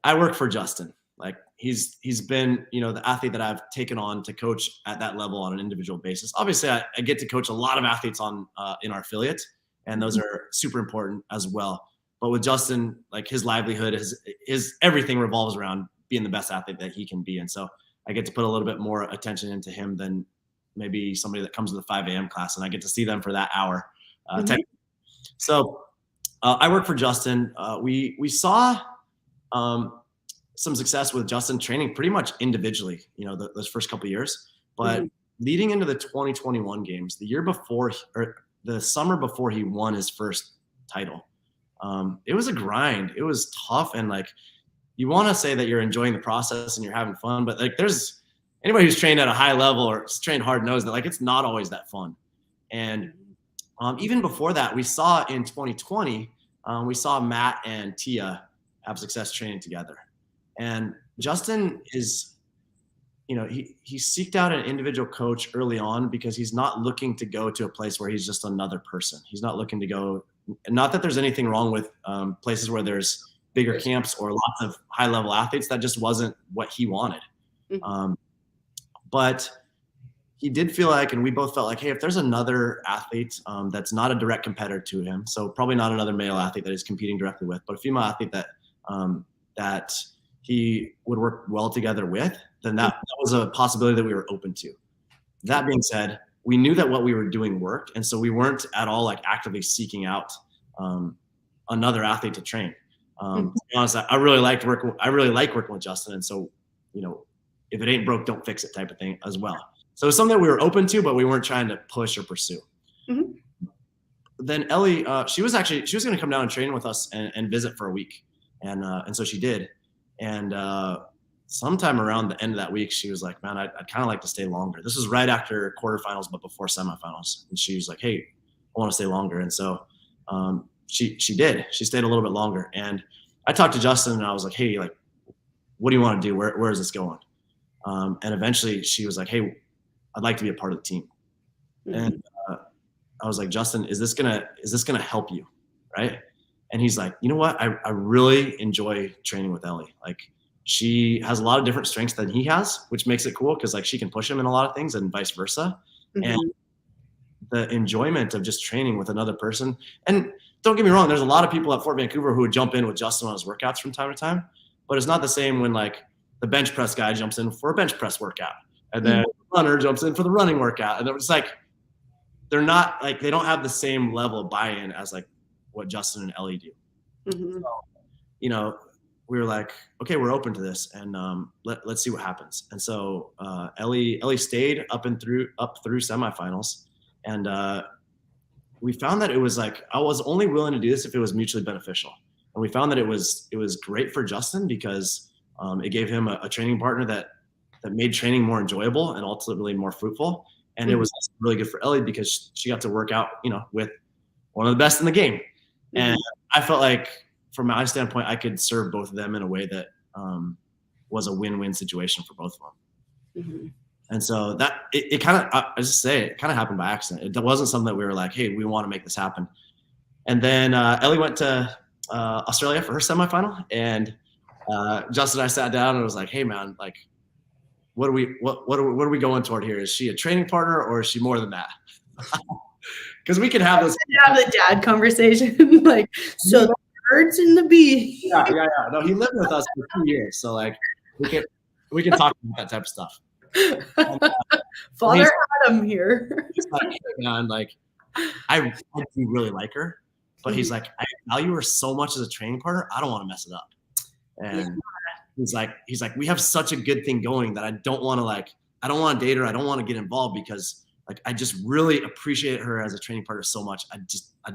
I work for Justin. Like, he's been, the athlete that I've taken on to coach at that level on an individual basis. Obviously, I get to coach a lot of athletes in our affiliate, and those are super important as well. But with Justin, like, his livelihood, his everything revolves around being the best athlete that he can be. And so I get to put a little bit more attention into him than maybe somebody that comes to the 5 a.m. class, and I get to see them for that hour. So I work for Justin. We saw some success with Justin training pretty much individually, those first couple of years. But leading into the 2021 games, the year before, or the summer before he won his first title, it was a grind. It was tough. And like, you want to say that you're enjoying the process and you're having fun, but like, there's anybody who's trained at a high level or trained hard knows that like, it's not always that fun. And even before that, we saw in 2020, we saw Matt and Tia have success training together. And Justin is, he seeked out an individual coach early on because he's not looking to go to a place where he's just another person. He's not looking to go, not that there's anything wrong with places where there's bigger camps or lots of high level athletes. That just wasn't what he wanted. But he did feel like, and we both felt like, hey, if there's another athlete that's not a direct competitor to him, so probably not another male athlete that he's competing directly with, but a female athlete that he would work well together with, then that was a possibility that we were open to. That being said, we knew that what we were doing worked, and so we weren't at all like actively seeking out another athlete to train. To be honest, I really like working with Justin, and so if it ain't broke, don't fix it type of thing as well. So it's something that we were open to, but we weren't trying to push or pursue. Then Ellie, she was going to come down and train with us and visit for a week, and so she did. And sometime around the end of that week, she was like, "Man, I'd kind of like to stay longer." This was right after quarterfinals, but before semifinals, and she was like, "Hey, I want to stay longer." And so she did. She stayed a little bit longer, and I talked to Justin, and I was like, "Hey, like, what do you want to do? Where is this going?" And eventually, she was like, "Hey, I'd like to be a part of the team." And I was like, "Justin, is this gonna help you, right?" And he's like, "You know what? I really enjoy training with Ellie. Like, she has a lot of different strengths than he has, which makes it cool because like she can push him in a lot of things and vice versa." And the enjoyment of just training with another person. And don't get me wrong, there's a lot of people at Fort Vancouver who would jump in with Justin on his workouts from time to time, but it's not the same when like the bench press guy jumps in for a bench press workout, and then the runner jumps in for the running workout, and it's like they're not like, they don't have the same level of buy-in as like what Justin and Ellie do. So, we were like, okay, we're open to this, and let's see what happens. And so Ellie stayed up through semifinals, and we found that it was like, I was only willing to do this if it was mutually beneficial. And we found that it was great for Justin because it gave him a training partner that made training more enjoyable and ultimately more fruitful. And it was really good for Ellie because she got to work out, with one of the best in the game. And I felt like, from my standpoint, I could serve both of them in a way that was a win-win situation for both of them. And so that it kind of, I just say it kind of happened by accident. It wasn't something that we were like, hey, we want to make this happen. And then Ellie went to Australia for her semifinal, and Justin and I sat down and was like, hey man, like, what are we going toward here? Is she a training partner or is she more than that? Because we could have this. Have the dad conversation, like, so the birds in the bee. Yeah. No, he lived with us for 2 years, so like we can talk about that type of stuff. And, Father Adam here. He's like, hey man, like, I do really like her, but he's like, I value her so much as a training partner, I don't want to mess it up. And he's like, we have such a good thing going that I don't want to date her. I don't want to get involved because like, I just really appreciate her as a training partner so much. I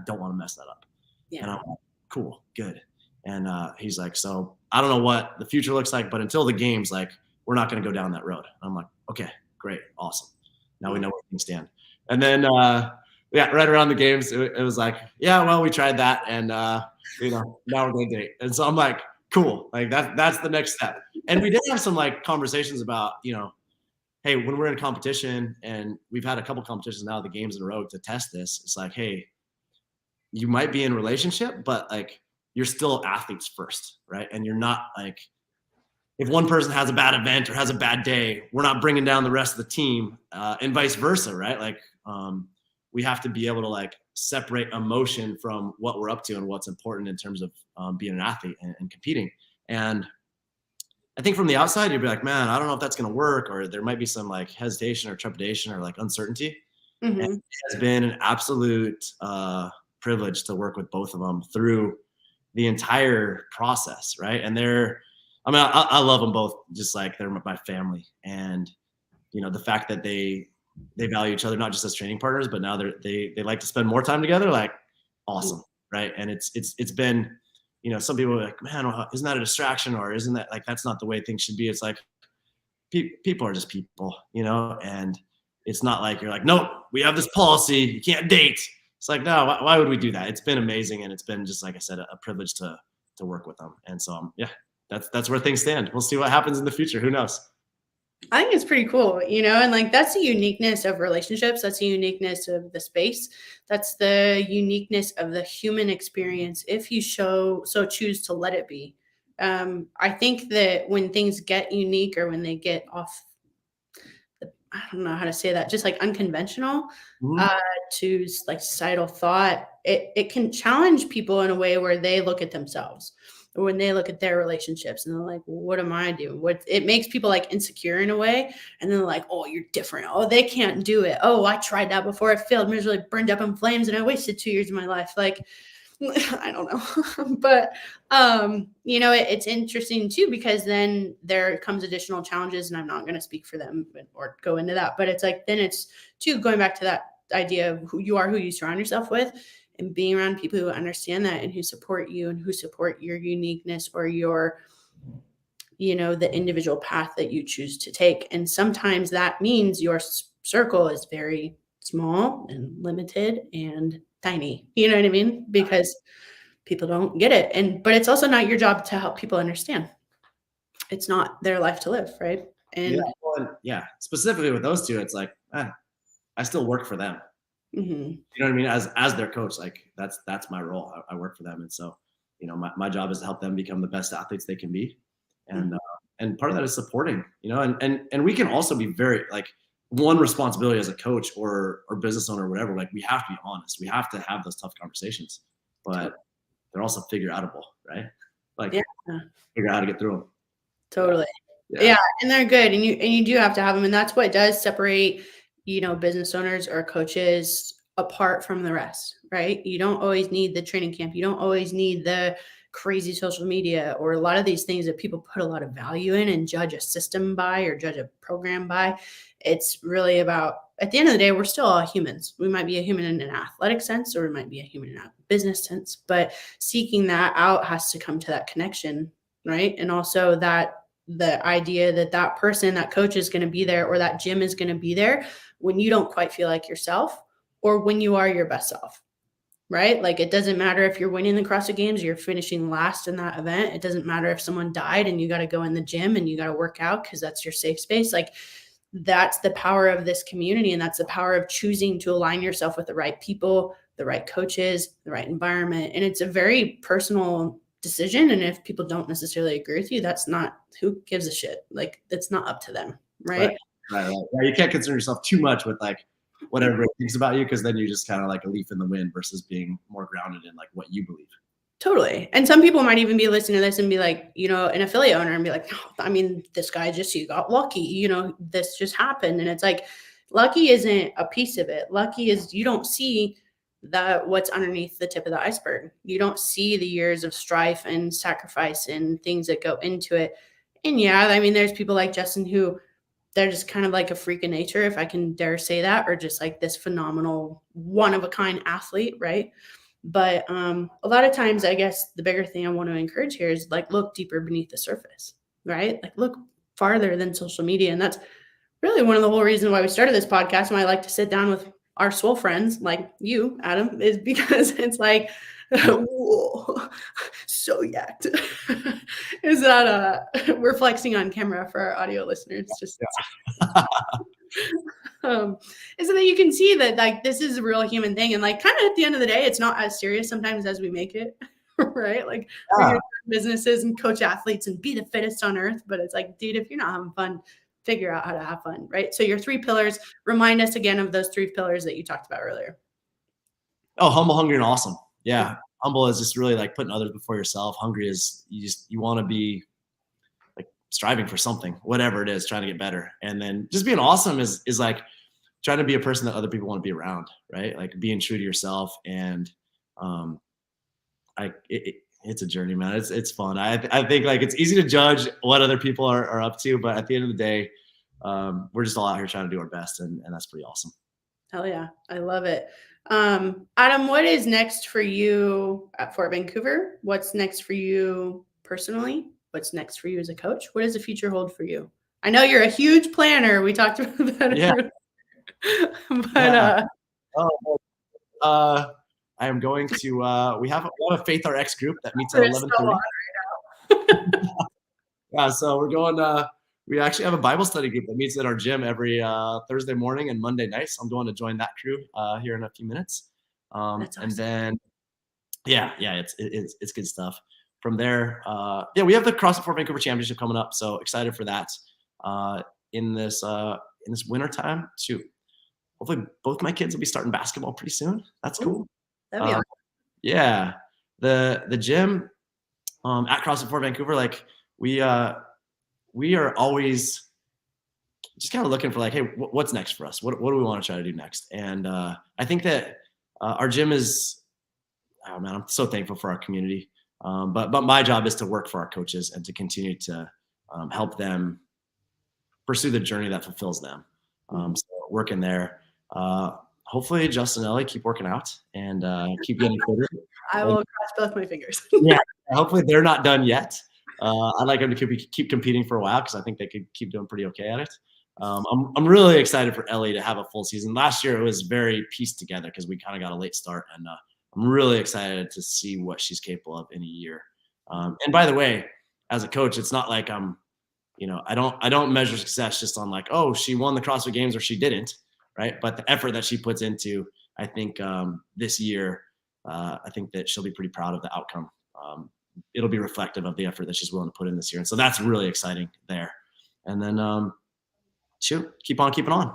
don't want to mess that up. Yeah. And I'm like, cool, good. And he's like, so I don't know what the future looks like, but until the games, like, we're not going to go down that road. And I'm like, okay, great. Awesome. Now we know where things stand. And then, right around the games, it was like, yeah, well, we tried that. And, now we're going to date. And so I'm like, cool. Like that's the next step. And we did have some like conversations about, hey, when we're in competition, and we've had a couple competitions now, the games in a row to test this, it's like, hey, you might be in a relationship, but like, you're still athletes first, right? And you're not like, if one person has a bad event or has a bad day, we're not bringing down the rest of the team, and vice versa, right? Like, we have to be able to like separate emotion from what we're up to and what's important in terms of being an athlete and competing. And I think from the outside, you'd be like, man, I don't know if that's going to work, or there might be some like hesitation or trepidation or like uncertainty. And it has been an absolute privilege to work with both of them through the entire process, right? And I love them both, just like they're my family. And, the fact that they value each other, not just as training partners, but now they like to spend more time together, like, awesome, right? And it's been, some people are like, man, isn't that a distraction, or isn't that like, that's not the way things should be? It's like, people are just people, and it's not like you're like, nope, we have this policy, you can't date. It's like, no, why would we do that? It's been amazing, and it's been, just like I said, a privilege to work with them. And so, yeah, that's where things stand. We'll see what happens in the future. Who knows? I think it's pretty cool, and like that's the uniqueness of relationships. That's the uniqueness of the space. That's the uniqueness of the human experience if you choose to let it be. I think that when things get unique or when they get off, I don't know how to say that, just like unconventional to like societal thought, it can challenge people in a way where they look at themselves. Or when they look at their relationships and they're like, well, what am I doing? It makes people like insecure in a way. And then they're like, oh, you're different. Oh, they can't do it. Oh, I tried that before. I failed, miserably, burned up in flames, and I wasted 2 years of my life. Like, I don't know. But, it's interesting too, because then there comes additional challenges, and I'm not going to speak for them or go into that. But it's like, then it's too, going back to that idea of who you are, who you surround yourself with, and being around people who understand that and who support you and who support your uniqueness or your, the individual path that you choose to take. And sometimes that means your circle is very small and limited and tiny. You know what I mean? Because people don't get it. But it's also not your job to help people understand. It's not their life to live, right? And specifically with those two, it's like, I still work for them. Mm-hmm. You know what I mean? As their coach, like that's my role. I work for them. And so, my job is to help them become the best athletes they can be. And, and part of that is supporting, and we can also be very, like, one responsibility as a coach or business owner or whatever, like, we have to be honest. We have to have those tough conversations, but they're also figure outable, right? Like, figure out how to get through them. Totally. Yeah. And they're good. And you do have to have them. And that's what does separate, business owners or coaches apart from the rest, right? You don't always need the training camp. You don't always need the crazy social media or a lot of these things that people put a lot of value in and judge a system by or judge a program by. It's really about, at the end of the day, we're still all humans. We might be a human in an athletic sense, or we might be a human in a business sense, but seeking that out has to come to that connection, right? And also that the idea that person, that coach is going to be there, or that gym is going to be there when you don't quite feel like yourself, or when you are your best self, right? Like, it doesn't matter if you're winning the CrossFit Games, or you're finishing last in that event. It doesn't matter if someone died and you got to go in the gym and you got to work out because that's your safe space. Like, that's the power of this community. And that's the power of choosing to align yourself with the right people, the right coaches, the right environment. And it's a very personal decision. And if people don't necessarily agree with you, that's not, who gives a shit? Like, that's not up to them. Right. Right. You can't concern yourself too much with like what everybody thinks about you, because then you're just kind of like a leaf in the wind versus being more grounded in like what you believe. Totally. And some people might even be listening to this and be like, an affiliate owner, and be like, no, I mean, this guy you got lucky, this just happened. And it's like, lucky isn't a piece of it. Lucky is you don't see what's underneath the tip of the iceberg. You don't see the years of strife and sacrifice and things that go into it. And I mean, there's people like Justin who they're just kind of like a freak of nature, if I can dare say that, or just like this phenomenal one of a kind athlete. Right. But a lot of times, I guess the bigger thing I want to encourage here is like, look deeper beneath the surface, right? Like, look farther than social media. And that's really one of the whole reasons why we started this podcast. And I like to sit down with our Swole friends like you, Adam, is because it's like, whoa, so yacked. Is that we're flexing on camera for our audio listeners. Just is that you can see that like this is a real human thing, and like kind of at the end of the day, it's not as serious sometimes as we make it, right? Like businesses and coach athletes and be the fittest on earth, but it's like, dude, if you're not having fun, figure out how to have fun, right? So your 3 pillars, remind us again of those 3 pillars that you talked about earlier. Oh, humble, hungry, and awesome. Yeah. Humble is just really like putting others before yourself. Hungry is you want to be like striving for something, whatever it is, trying to get better. And then just being awesome is like trying to be a person that other people want to be around, right? Like being true to yourself. And it's a journey, man. It's fun. I think like it's easy to judge what other people are up to, but at the end of the day, we're just all out here trying to do our best, and that's pretty awesome. Hell yeah. I love it. Adam, what is next for you at Fort Vancouver? What's next for you personally? What's next for you as a coach? What does the future hold for you? I know you're a huge planner. We talked about that. Yeah. But I am going to, we have a Faith RX group that meets at There's 11:30. Yeah, so we're going, we actually have a Bible study group that meets at our gym every Thursday morning and Monday night. So I'm going to join that crew here in a few minutes. That's And awesome. then, yeah, it's good stuff. From there, yeah, we have the CrossFit for Vancouver Championship coming up. So excited for that in this winter time too. Hopefully both my kids will be starting basketball pretty soon. That's cool. Ooh, that'd be awesome. Yeah, the gym at CrossFit for Vancouver, like we are always just kind of looking for like, hey, what's next for us? What do we want to try to do next? And I think that our gym is, oh man, I'm so thankful for our community. But my job is to work for our coaches and to continue to help them pursue the journey that fulfills them. So working there. Hopefully Justin and Ellie keep working out and keep getting fitter. I will cross both my fingers. Yeah, hopefully they're not done yet. I'd like them to keep competing for a while because I think they could keep doing pretty okay at it. I'm really excited for Ellie to have a full season. Last year it was very pieced together because we kind of got a late start, and I'm really excited to see what she's capable of in a year. And by the way, as a coach, it's not like I don't measure success just on like, oh, she won the CrossFit Games or she didn't, right? But the effort that she puts into, I think this year, I think that she'll be pretty proud of the outcome. It'll be reflective of the effort that she's willing to put in this year. And so that's really exciting there. And then keep on keeping on.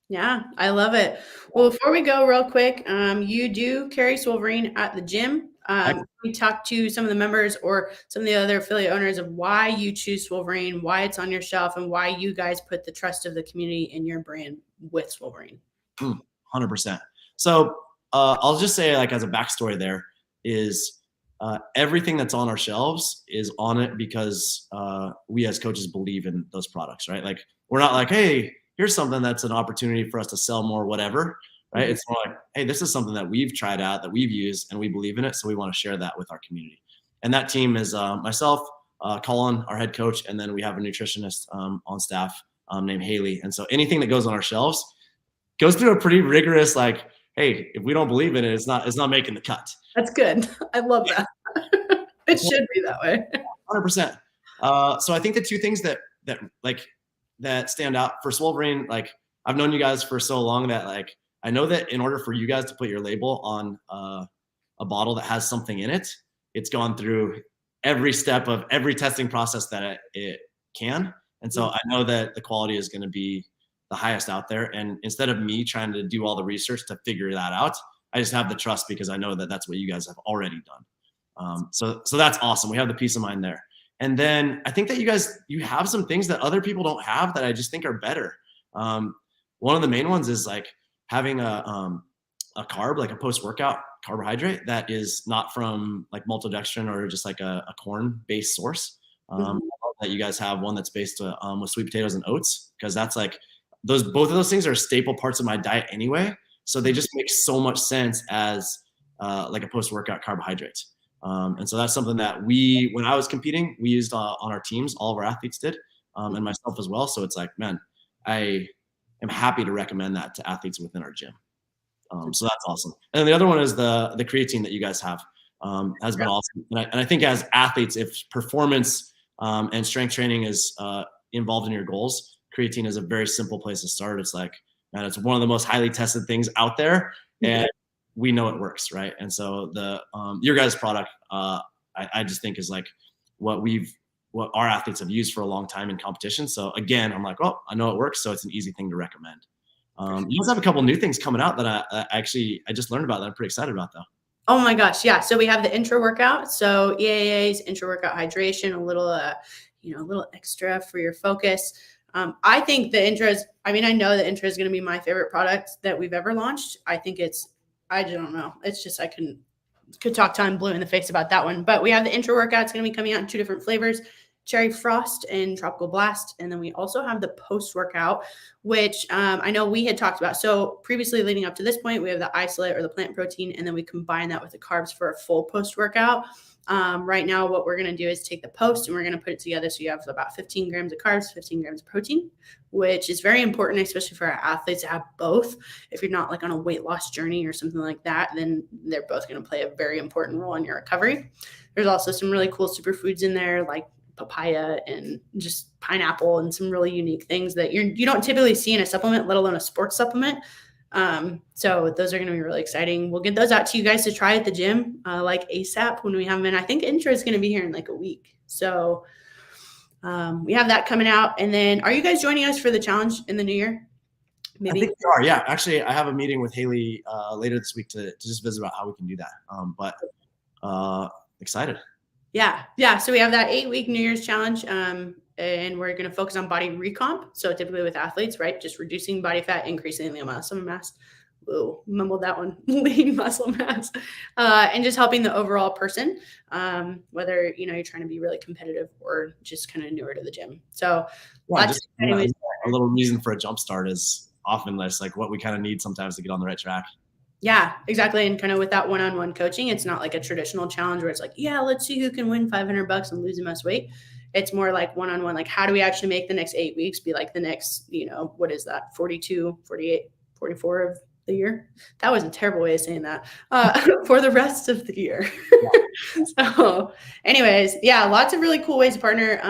Yeah, I love it. Well, before we go real quick, you do carry Swolverine at the gym. We talked to some of the members or some of the other affiliate owners of why you choose Swolverine, why it's on your shelf, and why you guys put the trust of the community in your brand with Swolverine. 100%. So I'll just say, like, as a backstory, there is everything that's on our shelves is on it because we as coaches believe in those products, right? Like, we're not like, hey, here's something that's an opportunity for us to sell more, whatever, right? Mm-hmm. It's more like, hey, this is something that we've tried out, that we've used, and we believe in it, so we want to share that with our community. And that team is myself, Colin, our head coach, and then we have a nutritionist on staff named Haley. And so anything that goes on our shelves goes through a pretty rigorous, like, hey, if we don't believe in it, it's not making the cut. That's good. I love that. It should be that way. 100%. So I think the two things that stand out for Swolverine, like, I've known you guys for so long that, like, I know that in order for you guys to put your label on a bottle that has something in it, it's gone through every step of every testing process that it can. And so I know that the quality is going to be the highest out there. And instead of me trying to do all the research to figure that out, I just have the trust because I know that that's what you guys have already done. So that's awesome. We have the peace of mind there. And then I think that you have some things that other people don't have that I just think are better. One of the main ones is like having a carb, like a post-workout carbohydrate that is not from like maltodextrin or just like a corn-based source. That you guys have one that's based with sweet potatoes and oats, because that's like both of those things are staple parts of my diet anyway. So they just make so much sense as like a post-workout carbohydrate. And so that's something that when I was competing, we used on our teams. All of our athletes did, and myself as well. So it's like, man, I am happy to recommend that to athletes within our gym. So that's awesome. And then the other one is the creatine that you guys have has been awesome. And I think as athletes, if performance and strength training is involved in your goals, creatine is a very simple place to start. It's like, man, it's one of the most highly tested things out there, and we know it works, right? And so your guys' product, I just think is like what our athletes have used for a long time in competition. So again, I'm like, well, I know it works, so it's an easy thing to recommend. You guys have a couple new things coming out that I just learned about that I'm pretty excited about, though. Oh my gosh, yeah. So we have the intra workout. So EAA's intra workout hydration, a little extra for your focus. I think the intros. I know the intro is going to be my favorite product that we've ever launched. I think I don't know. It's just, I could talk time blue in the face about that one. But we have the intro workout. It's going to be coming out in 2 different flavors. Cherry Frost and Tropical Blast. And then we also have the post-workout, which I know we had talked about. So previously leading up to this point, we have the isolate or the plant protein, and then we combine that with the carbs for a full post-workout. Right now, what we're going to do is take the post and we're going to put it together. So you have about 15 grams of carbs, 15 grams of protein, which is very important, especially for our athletes to have both. If you're not like on a weight loss journey or something like that, then they're both going to play a very important role in your recovery. There's also some really cool superfoods in there, like papaya and just pineapple and some really unique things that you don't typically see in a supplement, let alone a sports supplement. So those are going to be really exciting. We'll get those out to you guys to try at the gym, like ASAP when we have them in. I think intro is going to be here in like a week. So we have that coming out. And then are you guys joining us for the challenge in the new year? Maybe. I think we are. Yeah. Actually, I have a meeting with Haley later this week to just visit about how we can do that. But excited. Yeah. So we have that 8-week New Year's challenge. And we're going to focus on body recomp. So typically with athletes, right? Just reducing body fat, increasing the muscle mass. Whoa, mumbled that one. Lean muscle mass. And just helping the overall person, whether, you're trying to be really competitive or just kind of newer to the gym. So just, a little reason for a jump start is often less like what we kind of need sometimes to get on the right track. Yeah, exactly. And kind of with that one-on-one coaching, it's not like a traditional challenge where it's like, yeah, let's see who can win $500 and lose the most weight. It's more like one-on-one, like how do we actually make the next 8 weeks be like the next, what is that? 42, 48, 44 of the year. That was a terrible way of saying that, for the rest of the year. So anyways, yeah, lots of really cool ways to partner.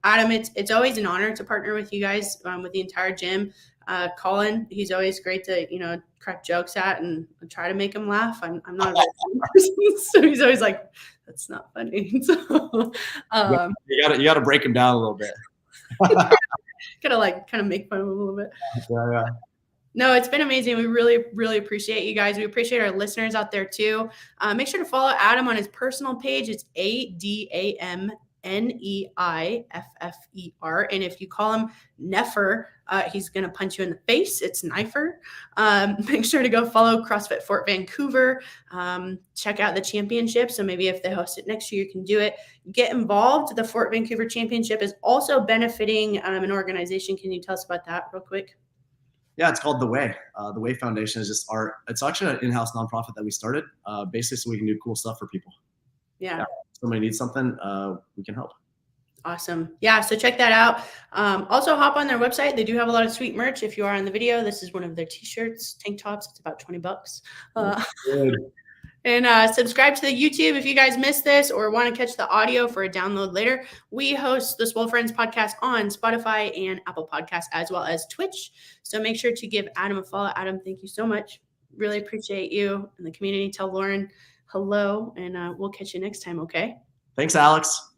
Adam, it's always an honor to partner with you guys, with the entire gym. Colin, he's always great to, crack jokes at and try to make him laugh. I'm not a very funny person, so he's always like, that's not funny. So you gotta break him down a little bit. Gotta like kind of make fun of him a little bit. Yeah. No, it's been amazing. We really, really appreciate you guys. We appreciate our listeners out there too. Make sure to follow Adam on his personal page. It's ADAMNEIFFER. And if you call him Neiffer, he's going to punch you in the face. It's Neiffer. Make sure to go follow CrossFit Fort Vancouver. Check out the championship. So maybe if they host it next year, you can do it. Get involved. The Fort Vancouver Championship is also benefiting an organization. Can you tell us about that real quick? Yeah, it's called The Way. The Way Foundation is just it's actually an in-house nonprofit that we started, basically so we can do cool stuff for people. Yeah. If somebody needs something, we can help. Awesome. Yeah. So check that out. Also hop on their website. They do have a lot of sweet merch. If you are in the video, this is one of their t-shirts, tank tops. It's about $20. And subscribe to the YouTube if you guys missed this or want to catch the audio for a download later. We host the Swole Friends podcast on Spotify and Apple Podcasts, as well as Twitch. So make sure to give Adam a follow. Adam, thank you so much. Really appreciate you and the community. Tell Lauren hello, and we'll catch you next time, okay? Thanks, Alex.